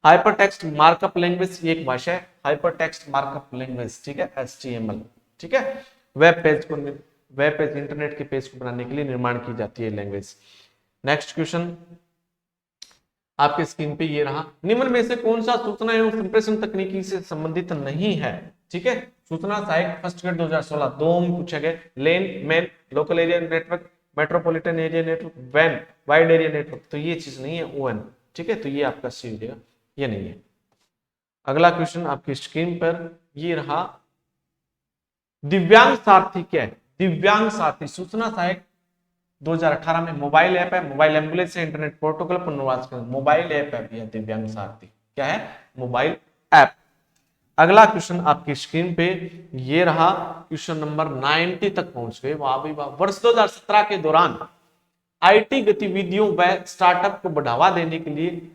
Speaker 1: हाइपर टेक्स्ट मार्कअप लैंग्वेज एक भाषा है, हाइपर टेक्स्ट मार्कअप लैंग्वेज, ठीक है, एचटीएमएल, ठीक है। वेब पेज इंटरनेट के पेज को बनाने के लिए निर्माण की जाती है लैंग्वेज। नेक्स्ट क्वेश्चन आपके स्क्रीन पे ये रहा, निम्न में से कौन सा सूचना एवं संप्रेषण तकनीकी से संबंधित नहीं है, ठीक है। सूचना सहायक फर्स्ट ग्रेड 2016 दो में पूछा गया। LAN, MAN, local area network, metropolitan area network, वैन, वाइड एरिया नेटवर्क, तो ये चीज नहीं है, ओएन, ठीक है, तो ये आपका सी हो जाएगा, ये नहीं है। अगला क्वेश्चन आपकी स्क्रीन पर ये रहा, दिव्यांग सारथी क्या है? दिव्यांग सारथी सूचना सहायक 2018 में मोबाइल ऐप है, मोबाइल एम्बुलेंस से इंटरनेट प्रोटोकॉल पर अनुवाद कर, मोबाइल ऐप है भैया दिव्यांग सारथी, क्या है? Mobile app. अगला क्वेश्चन आपकी स्क्रीन पे ये रहा, क्वेश्चन नंबर 90 तक पहुंच गए, वाह भाई वाह। वर्ष 2017 के दौरान आईटी गतिविधियों व स्टार्टअप को बढ़ावा देने के लिए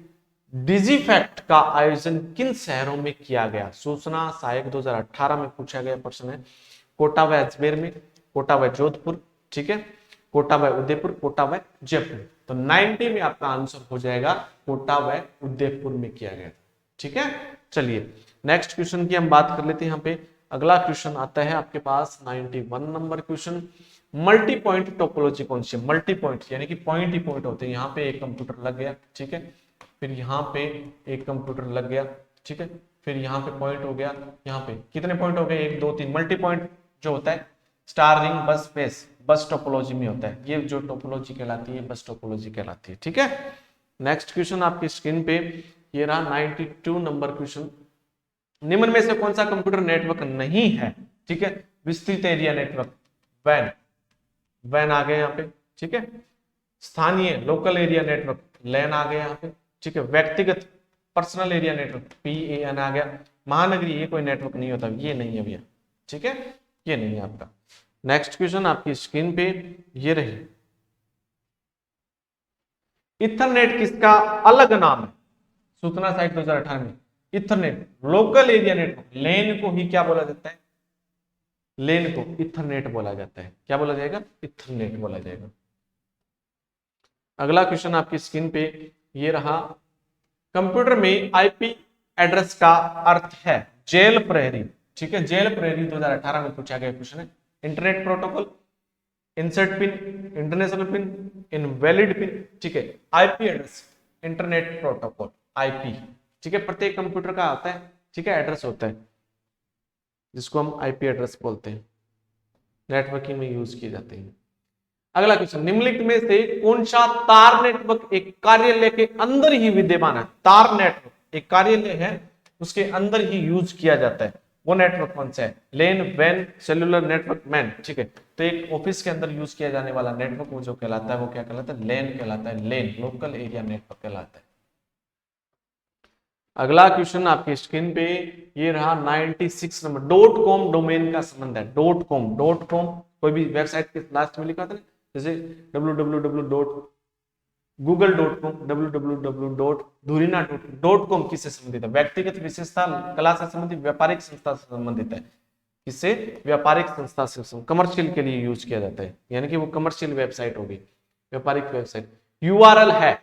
Speaker 1: डिजीफैक्ट का आयोजन किन शहरों में किया गया? सूचना सहायक 2018 में पूछा गया प्रश्न है। कोटा व अजमेर में, कोटा व जोधपुर, ठीक है, कोटा व उदयपुर, कोटा व जयपुर, तो 90 में आपका आंसर हो जाएगा कोटा व उदयपुर में किया गया, ठीक है। चलिए नेक्स्ट क्वेश्चन की हम बात कर लेते हैं। यहाँ पे अगला क्वेश्चन आता है आपके पास 91 number question, multi point topology कौन सी है? मल्टी पॉइंट यानी कि पॉइंट ही पॉइंट होते हैं। यहाँ पे एक कंप्यूटर लग गया, ठीक है, फिर यहाँ पे एक कंप्यूटर लग गया, ठीक है, फिर यहाँ पे पॉइंट हो गया, यहाँ पे कितने पॉइंट हो गए? 1 2 3। मल्टी पॉइंट जो होता है स्टार, रिंग, बस, बेस, बस टोपोलॉजी में होता है। ये जो टोपोलॉजी कहलाती है बस टोपोलॉजी कहलाती है, ठीक है। नेक्स्ट क्वेश्चन आपकी स्क्रीन पे ये रहा 92 नंबर क्वेश्चन, निम्न में से कौन सा कंप्यूटर नेटवर्क नहीं है? ठीक है, विस्तृत एरिया नेटवर्क, वैन, वैन आ गया यहाँ पे, ठीक है। स्थानीय लोकल एरिया नेटवर्क, लैन आ गया यहाँ पे, ठीक है। व्यक्तिगत पर्सनल एरिया नेटवर्क, PAN आ गया। महानगरीय ये कोई नेटवर्क नहीं होता, ये नहीं है भैया, ठीक है, ये नहीं है आपका। नेक्स्ट क्वेश्चन आपकी स्क्रीन पे ये रही, इथरनेट किसका अलग नाम है? सूचना साइट 2018 में इथरनेट, लोकल एरिया नेटवर्क, लेन को ही क्या बोला जाता है? लेन को इथरनेट बोला जाता है। क्या बोला जाएगा? इथरनेट बोला जाएगा। अगला क्वेश्चन आपकी स्क्रीन पे ये रहा, कंप्यूटर में आईपी एड्रेस का अर्थ है जेल प्रहरी, ठीक है, जेल प्रहरी 2018 में पूछा गया क्वेश्चन है। Internet protocol, insert pin, international pin, invalid pin, ठीक है। IP address, internet protocol, IP, ठीक है, प्रत्येक कंप्यूटर का आता है, ठीक है, एड्रेस होता है जिसको हम आईपी एड्रेस बोलते हैं, नेटवर्किंग में यूज किए जाते हैं। अगला क्वेश्चन, निम्नलिखित में से कौन सा तार नेटवर्क एक कार्यालय के अंदर ही विद्यमान है? तार नेटवर्क एक कार्यालय है उसके अंदर ही यूज किया जाता है, वो नेटवर्क कौन सा है? लेन, वैन, सेलुलर नेटवर्क, मैन, ठीक है। तो एक ऑफिस के अंदर यूज किया जाने वाला नेटवर्क वो जो कहलाता है वो क्या कहलाता है? लेन कहलाता है, लेन, लोकल एरिया नेटवर्क कहलाता है। अगला क्वेश्चन आपकी स्क्रीन पे ये रहा 96 नंबर, डॉट कॉम डोमेन का संबंध है। डॉट कॉम, डॉट कॉम कोई भी वेबसाइट के लास्ट में लिखा था, जैसे www.google.com, www.dhurina.com किससे संबंधित है? व्यक्तिगत विशेषता, कला से संबंधित, व्यापारिक संस्था से संबंधित है। किससे? व्यापारिक संस्था से, कमर्शियल के लिए यूज किया जाता है, यानी कि वो कमर्शियल वेबसाइट होगी, व्यापारिक वेबसाइट। यूआरएल है,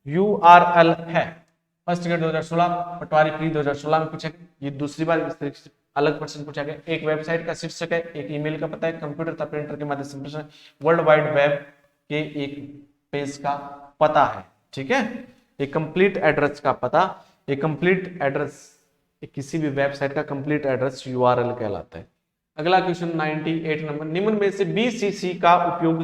Speaker 1: यूआरएल है, फर्स्ट ग्रेड 2016, पटवारी प्री 2016 में पूछा गया। ये दूसरी बार इस तरीके से अलग क्वेश्चन पूछा गया। एक वेबसाइट का शीर्षक है, एक ईमेल का पता है, कंप्यूटर तथा प्रिंटर के माध्यम से संप्रेषण, वर्ल्ड वाइड वेब के एक पेज का पता है। ठीक है, एक कंप्लीट एड्रेस का पता, एक कंप्लीट एड्रेस, किसी भी वेबसाइट का कंप्लीट एड्रेस यूआरएल कहलाता है। अगला क्वेश्चन 98 नंबर, निम्न में से बीसीसी का उपयोग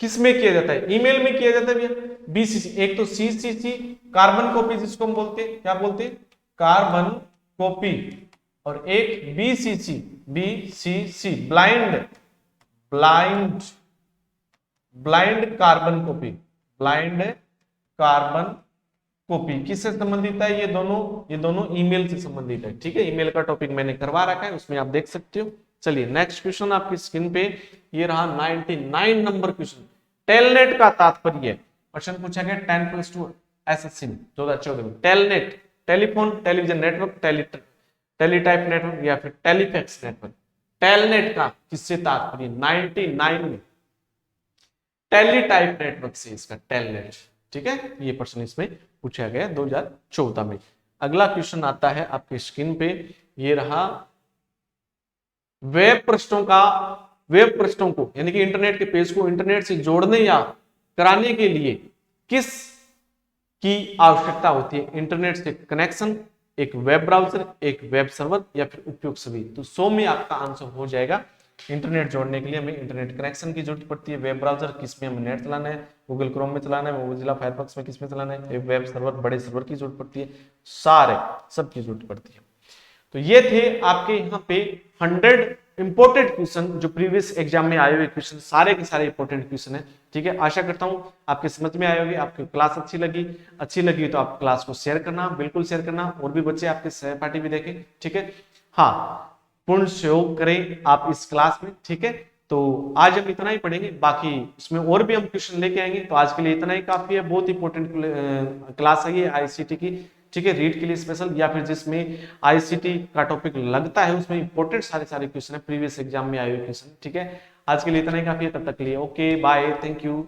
Speaker 1: किसमें किया जाता है? ईमेल में किया जाता है भैया। बीसीसी, एक तो सीसीसी कार्बन कॉपी जिसको हम बोलते हैं, क्या बोलते हैं? कार्बन कॉपी, और एक BCC, BCC blind carbon copy, blind carbon copy किससे संबंधित है? ये दोनों ईमेल से संबंधित है। ठीक है, ईमेल का टॉपिक मैंने करवा रखा है, उसमें आप देख सकते हो। चलिए नेक्स्ट क्वेश्चन आपकी स्क्रीन पे ये रहा 99 नंबर क्वेश्चन। टेलनेट का तात्पर्य, क्वेश्चन पूछा गया 10+2 एसएससी 2014 में। Telnet telephone television network, teletype network या फिर टेलीफैक्स नेटवर्क। टेलनेट का किससे तात्पर्य? 99 में टेलीटाइप नेटवर्क से इसका टेलनेट। ठीक है, ये प्रश्न इसमें पूछा गया 2014 में। अगला क्वेश्चन आता है आपके स्क्रीन पे, ये रहा वेब पृष्ठों को यानी कि इंटरनेट के पेज को इंटरनेट से जोड़ने या कराने के लिए किस की आवश्यकता होती है? इंटरनेट से कनेक्शन, एक वेब ब्राउजर, एक वेब सर्वर या फिर उपयुक्त सभी। तो 100 में आपका आंसर हो जाएगा। इंटरनेट जोड़ने के लिए हमें इंटरनेट कनेक्शन की जरूरत पड़ती है, वेब ब्राउजर किसमें हमें नेट चलाना है, गूगल क्रोम में चलाना है, मोजिला फायरफॉक्स में किसमें चलाना है, एक वेब सर्वर, बड़े सर्वर की जरूरत पड़ती है, सब की जरूरत पड़ती है। तो ये थे आपके यहाँ पे 100 इंपोर्टेंट क्वेश्चन जो प्रीवियस एग्जाम में आए हुए क्वेश्चन, सारे के सारे इंपोर्टेंट क्वेश्चन है। ठीक है, आशा करता हूं आपके समझ में आए होंगे। आपकी क्लास अच्छी लगी तो आप क्लास को शेयर करना, बिल्कुल शेयर करना, और भी बच्चे आपके सहपाठी भी देखें। ठीक है, हाँ, पूर्ण सहयोग करें आप इस क्लास में। ठीक है, तो आज हम इतना ही पढ़ेंगे, बाकी इसमें और भी हम क्वेश्चन लेके आएंगे। तो आज के लिए इतना ही काफी है, बहुत इंपॉर्टेंट क्लास है ये आईसीटी की। ठीक है, रीड के लिए स्पेशल या फिर जिसमें आईसीटी का टॉपिक लगता है उसमें इंपॉर्टेंट सारे क्वेश्चन है, प्रीवियस एग्जाम में आए हुए क्वेश्चन। ठीक है, आज के लिए इतना ही काफी है, तब तक के लिए ओके बाय, थैंक यू।